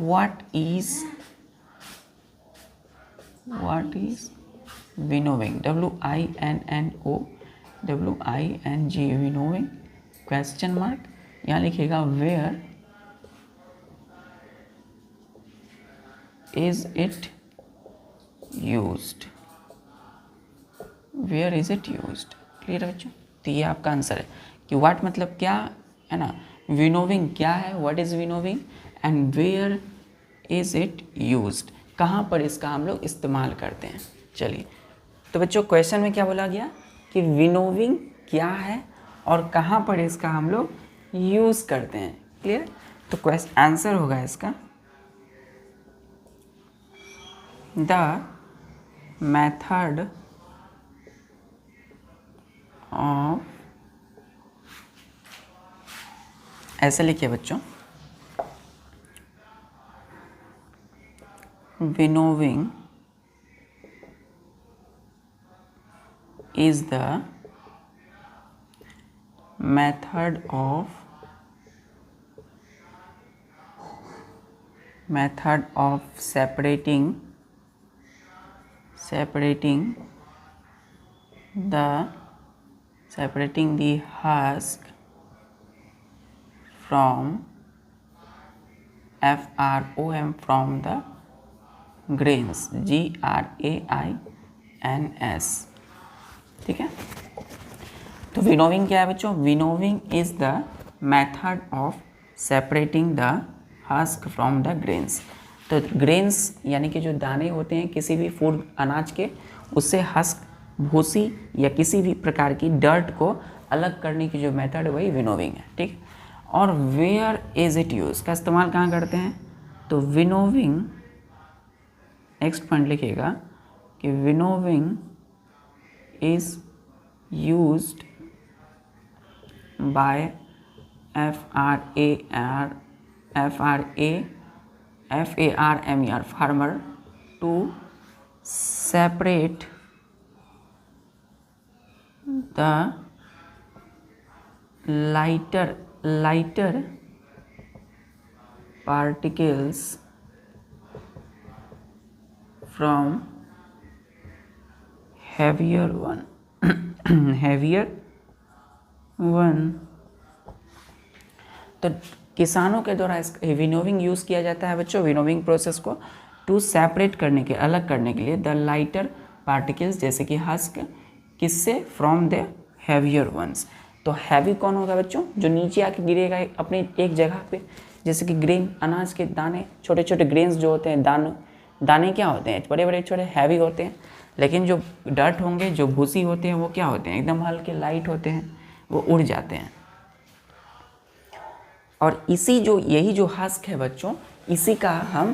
What is winnowing? WINNOWING, winnowing, question mark, यहाँ लिखेगा where is it used, where is it used. Clear है बच्चों? तो ये आपका आंसर है कि व्हाट मतलब क्या है ना, विनोविंग क्या है, what is winnowing, and where is it used, कहाँ पर इसका हम लोग इस्तेमाल करते हैं। चलिए, तो बच्चों क्वेश्चन में क्या बोला गया कि विनोविंग क्या है और कहाँ पर इसका हम लोग यूज़ करते हैं। क्लियर? तो क्वेश्चन आंसर होगा इसका, द मेथड ऑफ, ऐसे लिखिए बच्चों, winnowing is the method of separating the husk from from the grains, GRAINS। ठीक है? तो विनोविंग क्या है बच्चों? Winnowing is the method of separating the husk from the grains. तो ग्रेन्स यानी कि जो दाने होते हैं किसी भी फूड अनाज के, उससे हस्क, भूसी या किसी भी प्रकार की डर्ट को अलग करने की जो मेथड है वही विनोविंग है। ठीक, और वेयर इज इट यूज का इस्तेमाल कहाँ करते हैं? तो विनोविंग नेक्स्ट पॉइंट लिखिएगा कि winnowing is used by farmer farmer to separate the lighter particles from heavier one तो किसानों के द्वारा इस विनोविंग यूज़ किया जाता है बच्चों, विनोविंग प्रोसेस को टू सेपरेट करने के, अलग करने के लिए द लाइटर पार्टिकल्स, जैसे कि हस्क, किससे, फ्रॉम द हैवियर वंस। तो हैवी कौन होगा बच्चों, जो नीचे आके गिरेगा अपनी एक जगह पे, जैसे कि ग्रेन, अनाज के दाने, छोटे छोटे ग्रेन्स जो होते हैं, दाने क्या होते हैं, बड़े बड़े छोटे हैवी होते हैं, लेकिन जो डर्ट होंगे, जो भूसी होते हैं, वो क्या होते हैं, एकदम हल्के लाइट होते हैं, वो उड़ जाते हैं। और यही जो हस्क है बच्चों, इसी का हम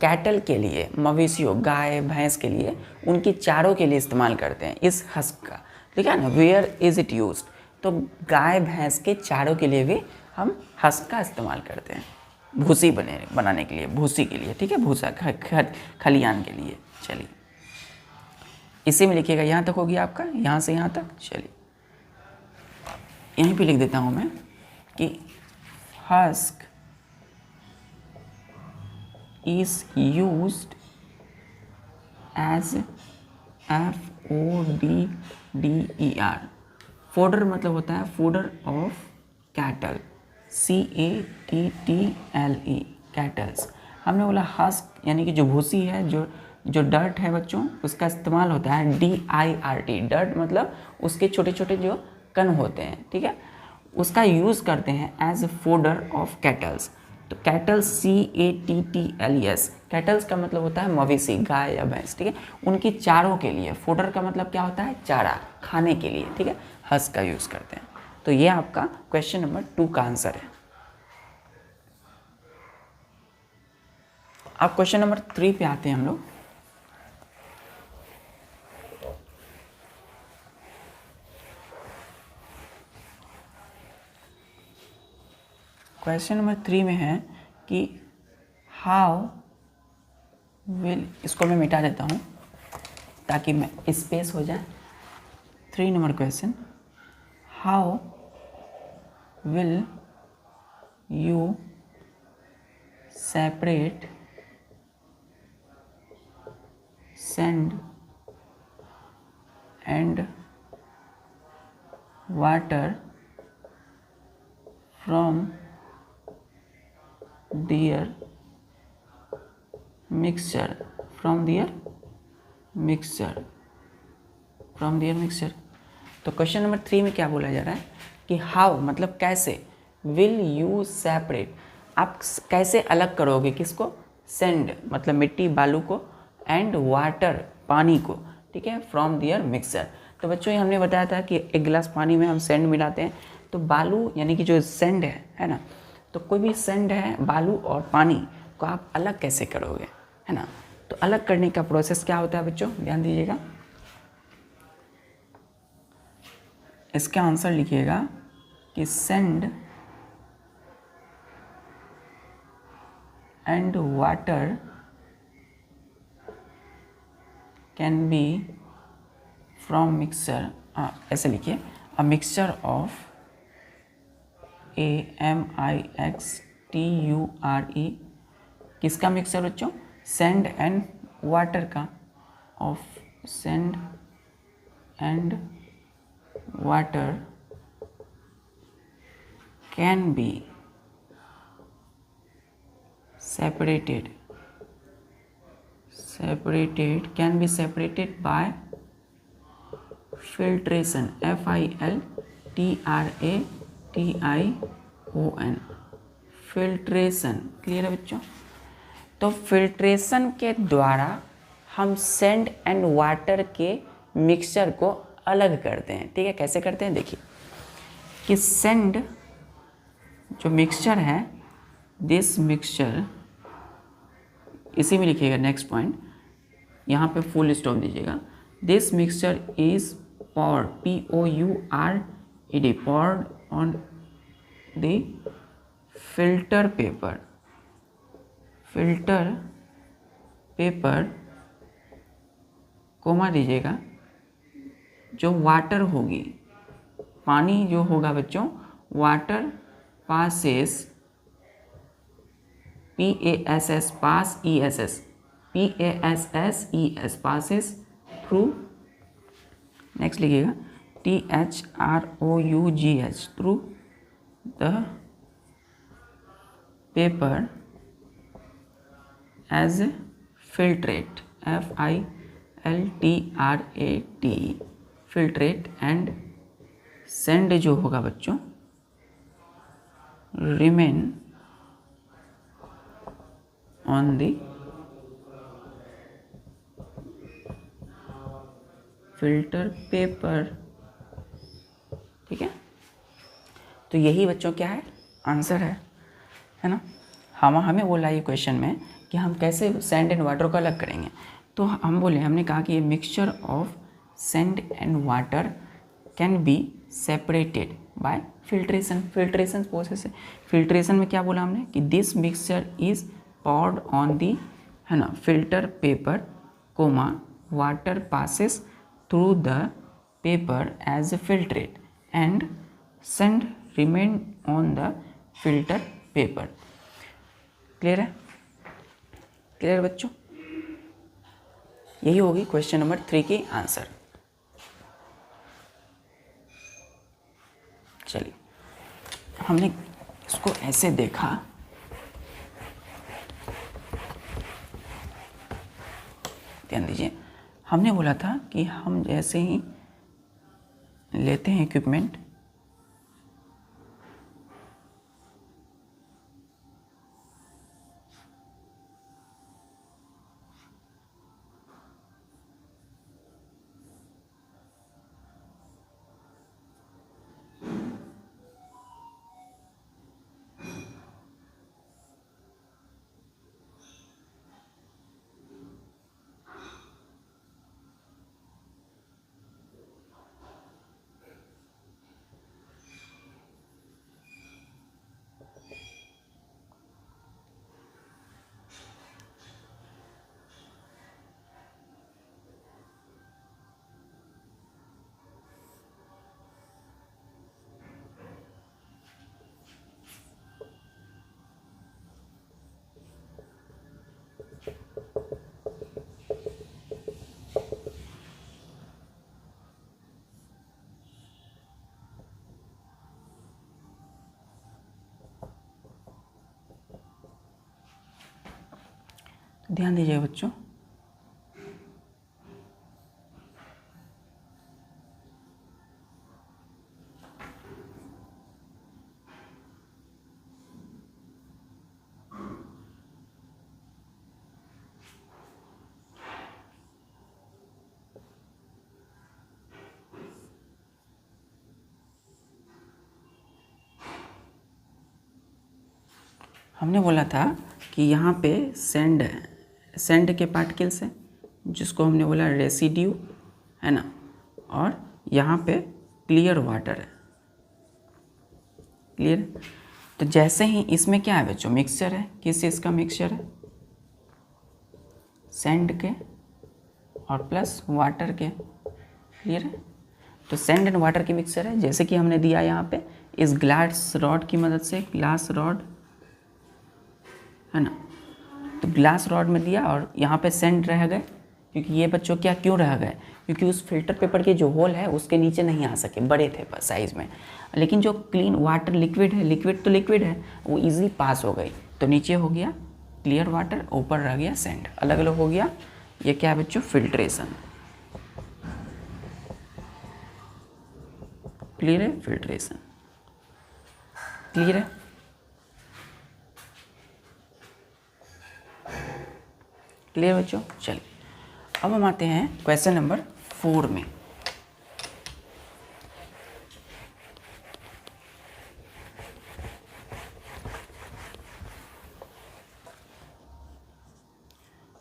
कैटल के लिए, मवेशियों, गाय भैंस के लिए, उनके चारों के लिए इस्तेमाल करते हैं इस हस्क का, ठीक है ना। वेयर इज़ इट यूज्ड, तो गाय भैंस के चारों के लिए भी हम हस्क का इस्तेमाल करते हैं, भूसी बनाने के लिए, भूसी के लिए, ठीक है, भूसा खलियान के लिए। चलिए इसी में लिखिएगा, यहाँ तक हो गया आपका, यहाँ से यहाँ तक। चलिए यहीं पे लिख देता हूँ मैं कि husk is used as fodder, fodder मतलब होता है fodder of cattle, cattle, cattles। हमने बोला हस्क यानी कि जो भूसी है, जो डर्ट है बच्चों, उसका इस्तेमाल होता है dirt, डर्ट मतलब उसके छोटे छोटे जो कण होते हैं, ठीक है, उसका यूज़ करते हैं एज फोडर ऑफ कैटल्स। तो कैटल्स CATTLES, कैटल्स का मतलब होता है मवेशी, गाय या भैंस, ठीक है, उनकी चारों के लिए। फोडर का मतलब क्या होता है, चारा, खाने के लिए, ठीक है, हस्क का यूज़ करते हैं। तो ये आपका क्वेश्चन नंबर 2 का आंसर है। अब क्वेश्चन नंबर 3 पे आते हैं हम लोग। क्वेश्चन नंबर 3 में है कि हाउ विल, इसको मैं मिटा देता हूँ ताकि मैं स्पेस हो जाए। 3 number question, how will you separate sand and water from their mixture, from their mixture। तो क्वेश्चन नंबर 3 में क्या बोला जा रहा है कि हाउ मतलब कैसे, विल यू सेपरेट, आप कैसे अलग करोगे, किसको, सैंड मतलब मिट्टी बालू को, एंड वाटर पानी को, ठीक है, फ्रॉम देयर मिक्सर। तो बच्चों ये हमने बताया था कि एक गिलास पानी में हम सैंड मिलाते हैं, तो बालू यानी कि जो सैंड है ना, तो कोई भी सैंड है, बालू और पानी को आप अलग कैसे करोगे, है ना। तो अलग करने का प्रोसेस क्या होता है बच्चों, ध्यान दीजिएगा, इसका आंसर लिखिएगा कि sand and water can B from mixer, ऐसे लिखिए, अ मिक्सचर ऑफ AMIXTURE, किसका मिक्सचर बच्चों, सैंड एंड वाटर का, of sand and water can B separated can be separated by filtration, FILTRATION, filtration. Clear है बच्चों। तो फिल्ट्रेशन के द्वारा हम सैंड एंड वाटर के मिक्सचर को अलग करते हैं, ठीक है। कैसे करते हैं देखिए, कि सैंड जो मिक्सचर है, दिस मिक्सचर, इसी में लिखिएगा नेक्स्ट पॉइंट, यहाँ पे फुल स्टॉप दीजिएगा। This mixture is poured, POURED, poured on the filter paper, comma दीजिएगा, जो वाटर होगी, पानी जो होगा बच्चों, water passes, PASS, pass, ESS, PASSES, passes through, next लिखिएगा THROUGH, through the paper as filtrate, FILTRATE, filtrate and send जो होगा बच्चों, remain on the filter paper. ठीक है, तो यही बच्चों क्या है, आंसर है ना। हमें बोला ये क्वेश्चन में कि हम कैसे सैंड एंड वाटर को अलग करेंगे, तो हम बोले, हमने कहा कि ये mixture of sand and water can be separated by filtration. Filtration process है। फिल्ट्रेशन में क्या बोला हमने कि this mixture is poured on the, है ना, filter paper, comma, water passes through the paper as a filtrate and send remain on the filter paper। Clear है? Clear बच्चों? यही होगी क्वेश्चन नंबर 3 की आंसर। चलिए, हमने इसको ऐसे देखा, ध्यान दीजिए, हमने बोला था कि हम जैसे ही लेते हैं इक्विपमेंट, ध्यान दीजिए बच्चों, हमने बोला था कि यहाँ पे सैंड है, सैंड के पार्टिकल्स हैं जिसको हमने बोला रेसिड्यू, है ना, और यहाँ पे क्लियर वाटर है। क्लियर? तो जैसे ही इसमें क्या है बच्चों, मिक्सचर है, किस चीज़ का मिक्सचर है, सैंड के और प्लस वाटर के। क्लियर है? तो सैंड एंड वाटर की मिक्सचर है, जैसे कि हमने दिया यहाँ पे इस ग्लास रॉड की मदद से, ग्लास रॉड, है ना, तो ग्लास रॉड में दिया और यहाँ पे सैंड रह गए, क्योंकि ये बच्चों क्या क्यों रह गए, क्योंकि उस फिल्टर पेपर के जो होल है उसके नीचे नहीं आ सके, बड़े थे साइज़ में, लेकिन जो क्लीन वाटर लिक्विड है, लिक्विड तो लिक्विड है, वो इजीली पास हो गई, तो नीचे हो गया क्लियर वाटर, ऊपर रह गया सैंड, अलग अलग हो गया। ये क्या है बच्चों, फिल्ट्रेशन। क्लियर है? फिल्ट्रेशन। क्लियर है? क्लियर बच्चों? चलिए, अब हम आते हैं क्वेश्चन नंबर 4 में।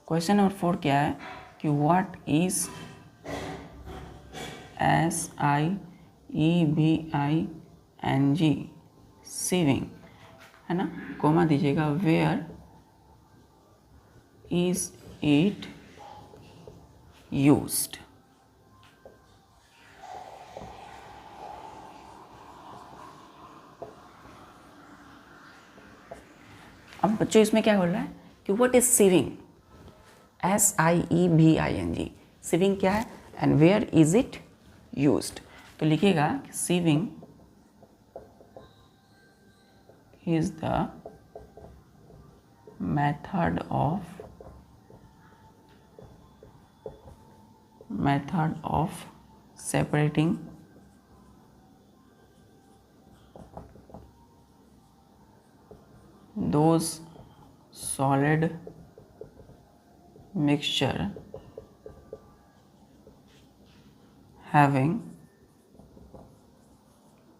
क्वेश्चन नंबर 4 क्या है कि व्हाट इज SIEVING सिविंग, है ना, कोमा दीजिएगा, वेयर इज इट यूज्ड। अब बच्चों इसमें क्या बोल रहा है कि what is sieving, SIEVING, sieving क्या है and where is it used. तो लिखिएगा sieving is the method of separating those solid mixture having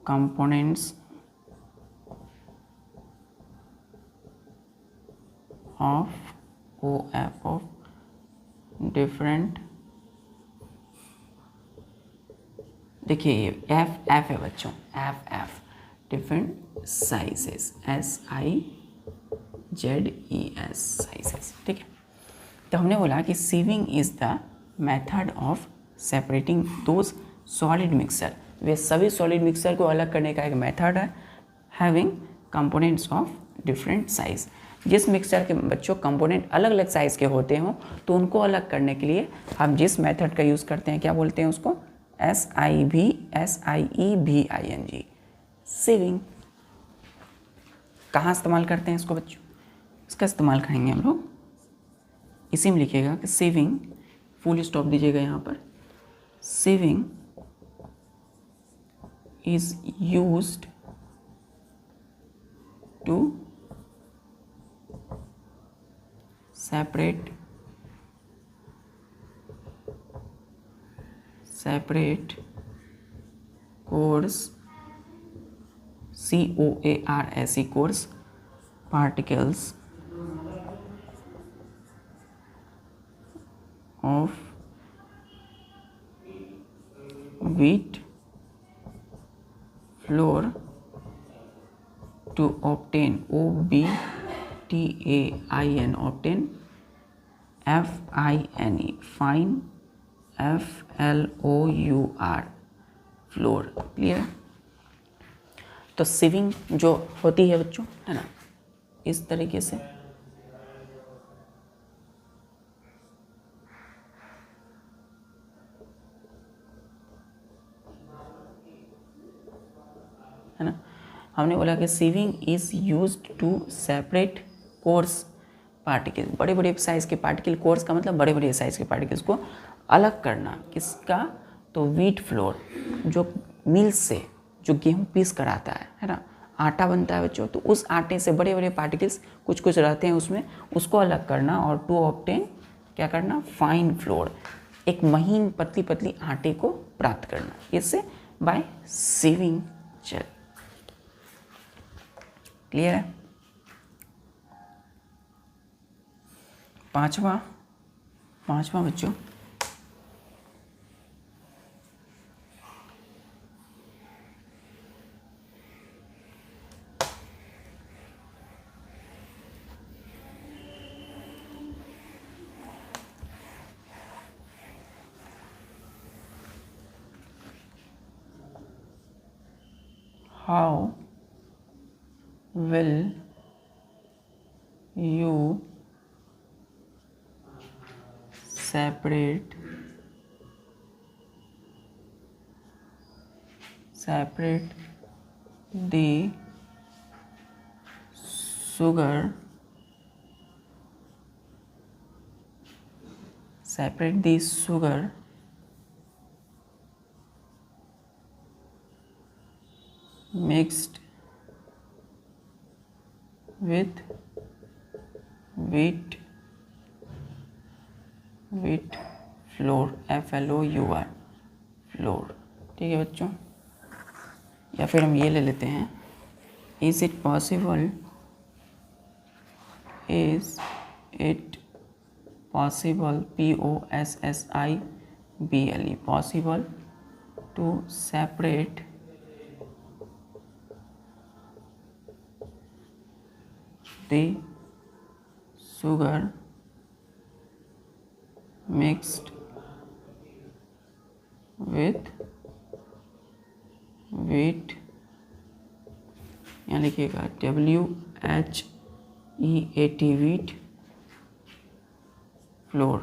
components of OF of different, देखिए ये एफ है बच्चों, of different sizes, SIZES sizes, ठीक है। तो हमने बोला कि sieving is the method of separating those solid mixture, वे सभी सॉलिड मिक्सर को अलग करने का एक मेथड है, having components of different size. जिस मिक्सचर के बच्चों कंपोनेंट अलग अलग साइज़ के होते हों तो उनको अलग करने के लिए हम जिस मेथड का यूज़ करते हैं क्या बोलते हैं उसको, SIEVING सिविंग। कहाँ इस्तेमाल करते हैं इसको बच्चों, इसका इस्तेमाल करेंगे हम लोग, इसी में लिखिएगा कि सिविंग, फुल स्टॉप दीजिएगा यहाँ पर, sieving is used to separate coarse, COARSE coarse particles of wheat flour to obtain OBTAIN obtain FINE fine FLOUR floor. Clear. तो सिविंग जो होती है बच्चों, है ना, इस तरीके से है ना, हमने बोला कि sieving is used to separate coarse particle, बड़े बड़े साइज़ के पार्टिकल, कोर्स का मतलब बड़े बड़े साइज़ के पार्टिकल्स को अलग करना, किसका, तो व्हीट फ्लोर, जो मिल से जो गेहूँ पीस कर आता है ना, आटा बनता है बच्चों, तो उस आटे से बड़े बड़े पार्टिकल्स कुछ कुछ रहते हैं उसमें, उसको अलग करना, और टू ऑब्टेन क्या करना, फाइन फ्लोर, एक महीन पतली पतली आटे को प्राप्त करना, इससे बाय सीविंग। चल क्लियर है। पांचवा बच्चों, how will you separate the sugar mixed with wheat flour, FLOUR floor. ठीक है बच्चों, या फिर हम ये ले लेते हैं, is it possible, possible, possible to separate the sugar mixed with wheat, यहाँ लिखिएगा WHEAT wheat flour,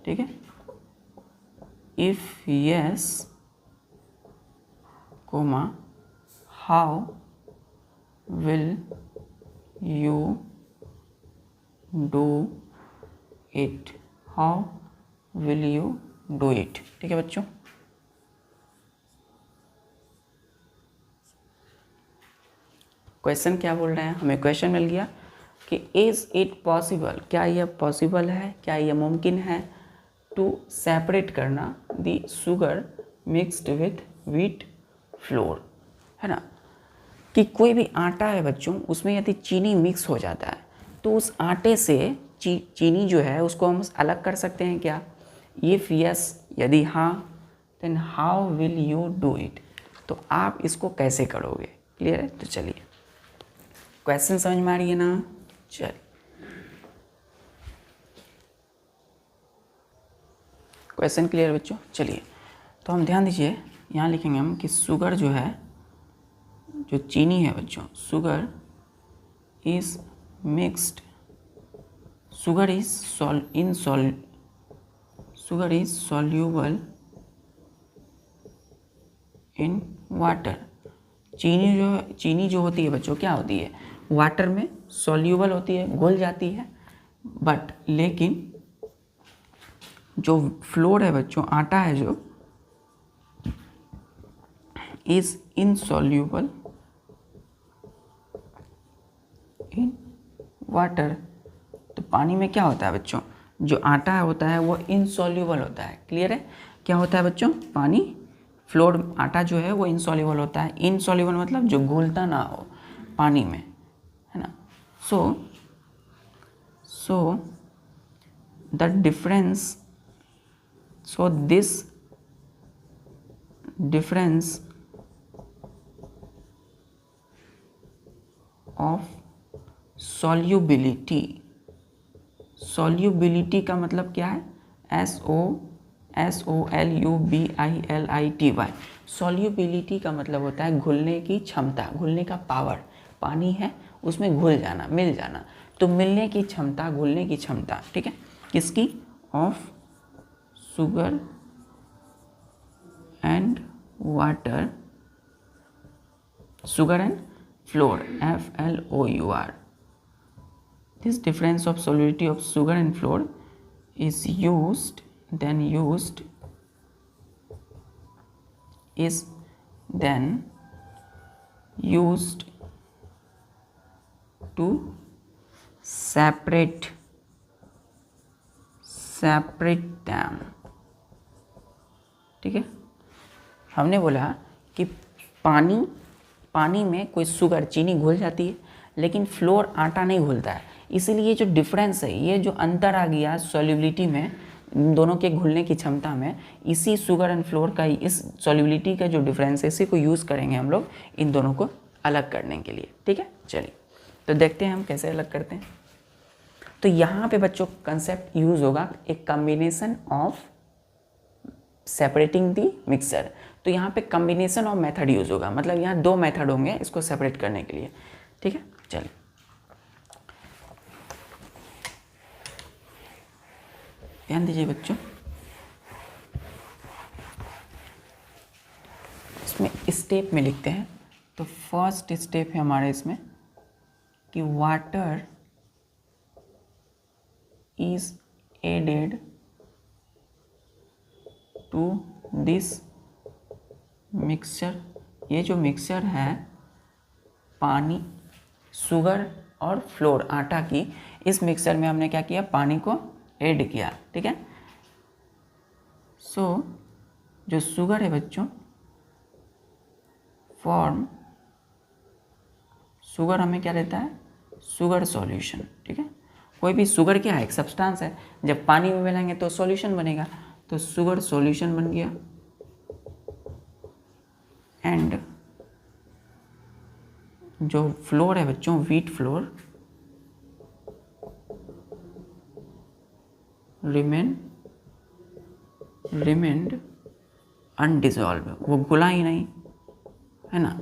ठीक है। If yes comma how will you do it, how will you do it, ठीक है बच्चों। क्वेश्चन क्या बोल रहे हैं, हमें क्वेश्चन मिल गया कि इज इट पॉसिबल, क्या यह पॉसिबल है, क्या यह मुमकिन है, टू सेपरेट करना the sugar mixed with wheat flour, है ना। कि कोई भी आटा है बच्चों, उसमें यदि चीनी मिक्स हो जाता है तो उस आटे से चीनी जो है उसको हम अलग कर सकते हैं क्या। इफ यस, यदि हाँ, then how will you do it, तो आप इसको कैसे करोगे। क्लियर है, तो चलिए क्वेश्चन समझ में आ रही है ना। चलिए क्वेश्चन क्लियर बच्चों। चलिए तो हम ध्यान दीजिए, यहाँ लिखेंगे हम कि शुगर जो है, जो चीनी है बच्चों, sugar is mixed, sugar is soluble in water. चीनी जो होती है बच्चों क्या होती है, वाटर में सॉल्यूबल होती है, घुल जाती है। बट लेकिन जो फ्लोर है बच्चों, आटा है जो, इज इनसॉल्यूबल इन वाटर। तो पानी में क्या होता है बच्चों, जो आटा होता है वो इनसॉल्यूबल होता है। क्लियर है, क्या होता है बच्चों, पानी, फ्लोर आटा जो है वो इनसॉल्यूबल होता है। इनसॉल्यूबल मतलब जो घुलता ना हो पानी में, है ना। So the difference, so this difference of solubility का मतलब क्या है, SOLUBILITY। सॉल्युबिलिटी का मतलब होता है घुलने की क्षमता, घुलने का पावर। पानी है उसमें घुल जाना, मिल जाना, तो मिलने की क्षमता, घुलने की क्षमता, ठीक है, किसकी, of sugar and water, sugar and floor, FLOUR। This difference of solubility of sugar and flour is used to separate them, ठीक है। हमने बोला कि पानी में कोई शुगर, चीनी घुल जाती है, लेकिन फ्लोर, आटा नहीं घुलता है। इसीलिए जो डिफरेंस है, ये जो अंतर आ गया सॉल्युबिलिटी में, इन दोनों के घुलने की क्षमता में, इसी शुगर एंड फ्लोर का, इस सॉल्युबिलिटी का जो डिफरेंस है, इसी को यूज़ करेंगे हम लोग इन दोनों को अलग करने के लिए, ठीक है। चलिए तो देखते हैं हम कैसे अलग करते हैं। तो यहाँ पे बच्चों कंसेप्ट यूज़ होगा एक combination of separating the mixer. तो यहाँ पे कॉम्बिनेशन ऑफ मेथड यूज़ होगा, मतलब यहाँ दो मेथड होंगे इसको सेपरेट करने के लिए, ठीक है। चलिए ध्यान दीजिए बच्चों, इसमें स्टेप में लिखते हैं। तो फर्स्ट स्टेप है हमारे इसमें कि water is added to this mixture. ये जो मिक्सचर है पानी, शुगर और फ्लोर, आटा की, इस मिक्सचर में हमने क्या किया, पानी को ऐड किया, ठीक है। सो जो शुगर है बच्चों, फॉर्म शुगर हमें क्या देता है, शुगर सॉल्यूशन, ठीक है। कोई भी शुगर क्या है, एक सब्सटेंस है, जब पानी में मिलाएंगे तो सॉल्यूशन बनेगा, तो शुगर सॉल्यूशन बन गया। एंड जो फ्लोर है बच्चों, व्हीट फ्लोर रिमेन्ड अनडिजॉल्व, वो घुला ही नहीं, है ना।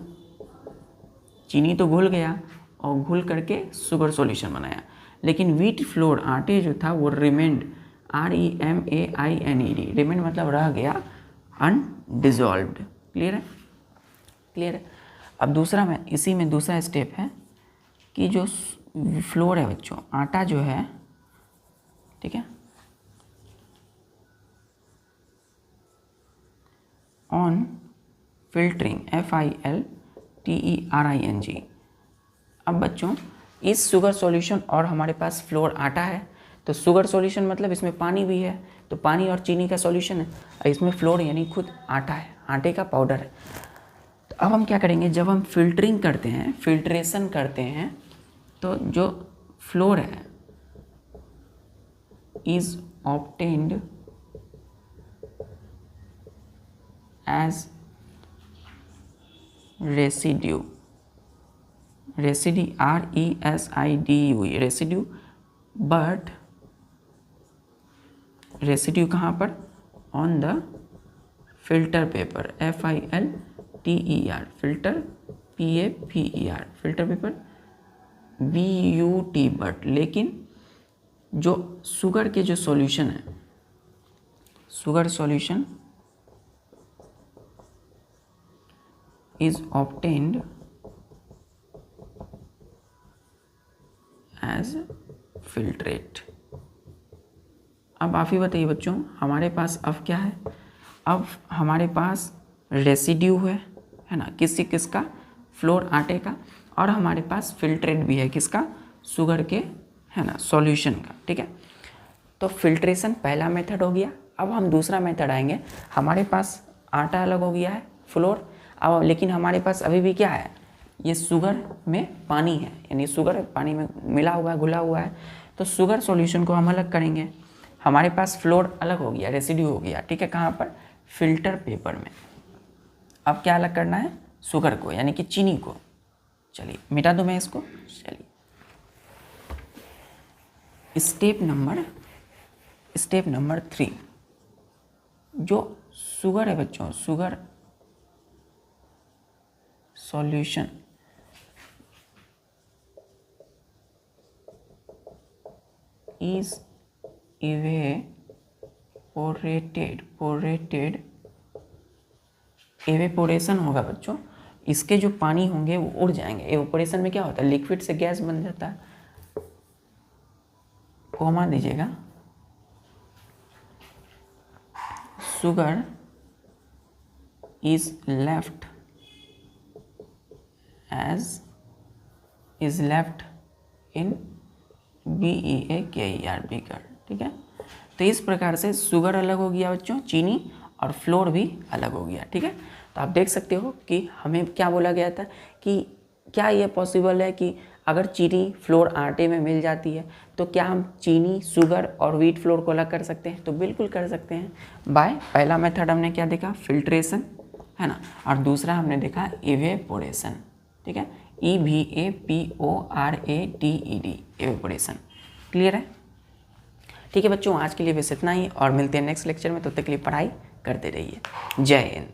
चीनी तो घुल गया और घुल करके शुगर सॉल्यूशन बनाया, लेकिन व्हीट फ्लोर आटे जो था वो रिमेन्ड, REMAINED, रिमेन्ड मतलब रह गया, अनडिजॉल्व्ड। क्लियर है, क्लियर है। अब दूसरा में इसी में दूसरा स्टेप है कि जो फ्लोर है बच्चों, आटा जो है, ठीक है, ऑन फिल्टरिंग, FILTERING। अब बच्चों इस शुगर सॉल्यूशन और हमारे पास फ्लोर आटा है, तो शुगर सॉल्यूशन मतलब इसमें पानी भी है, तो पानी और चीनी का सॉल्यूशन है, और इसमें फ्लोर यानी खुद आटा है, आटे का पाउडर है। तो अब हम क्या करेंगे, जब हम फिल्टरिंग करते हैं, फिल्ट्रेशन करते हैं, तो जो फ्लोर है is obtained as residue, RESIDU, residue, but residue कहाँ पर, on the filter paper, FILTER, filter PAPER, filter paper, BUT, but लेकिन जो शुगर के जो सॉल्यूशन है, sugar solution is obtained as filtrate. अब आप ही बताइए बच्चों, हमारे पास अब क्या है, अब हमारे पास रेसिड्यू है ना, किसका, फ्लोर आटे का, और हमारे पास फिल्ट्रेट भी है, किसका, शुगर के, है ना, सॉल्यूशन का, ठीक है। तो फिल्ट्रेशन पहला मेथड हो गया। अब हम दूसरा मेथड आएंगे, हमारे पास आटा अलग हो गया है, फ्लोर, अब लेकिन हमारे पास अभी भी क्या है, ये शुगर में पानी है, यानी शुगर पानी में मिला हुआ है, घुला हुआ है, तो शुगर सॉल्यूशन को हम अलग करेंगे। हमारे पास फ्लोर अलग हो गया, रेसिड्यू हो गया, ठीक है, कहाँ पर, फिल्टर पेपर में। अब क्या अलग करना है, शुगर को, यानी कि चीनी को। चलिए मिटा दूँ मैं इसको। चलिए स्टेप नंबर 3, जो शुगर है बच्चों, शुगर सॉल्यूशन इज एवेपोरेशन होगा बच्चों, इसके जो पानी होंगे वो उड़ जाएंगे। एवेपोरेशन में क्या होता है, लिक्विड से गैस बन जाता है। कोमा दीजिएगा, sugar is left in BEAKER, beaker, ठीक है। तो इस प्रकार से शुगर अलग हो गया बच्चों, चीनी, और फ्लोर भी अलग हो गया, ठीक है। तो आप देख सकते हो कि हमें क्या बोला गया था कि क्या ये पॉसिबल है कि अगर चीनी फ्लोर आटे में मिल जाती है तो क्या हम चीनी, शुगर और व्हीट फ्लोर को अलग कर सकते हैं, तो बिल्कुल कर सकते हैं। पहला मेथड हमने क्या देखा, फिल्ट्रेशन, है ना, और दूसरा हमने देखा इवेपोरेशन, ठीक है, EVAPORATED, एवेपोरेशन। क्लियर है, ठीक है बच्चों, आज के लिए बस इतना ही, और मिलते हैं नेक्स्ट लेक्चर में। तब तक के लिए पढ़ाई करते रहिए। जय हिंद।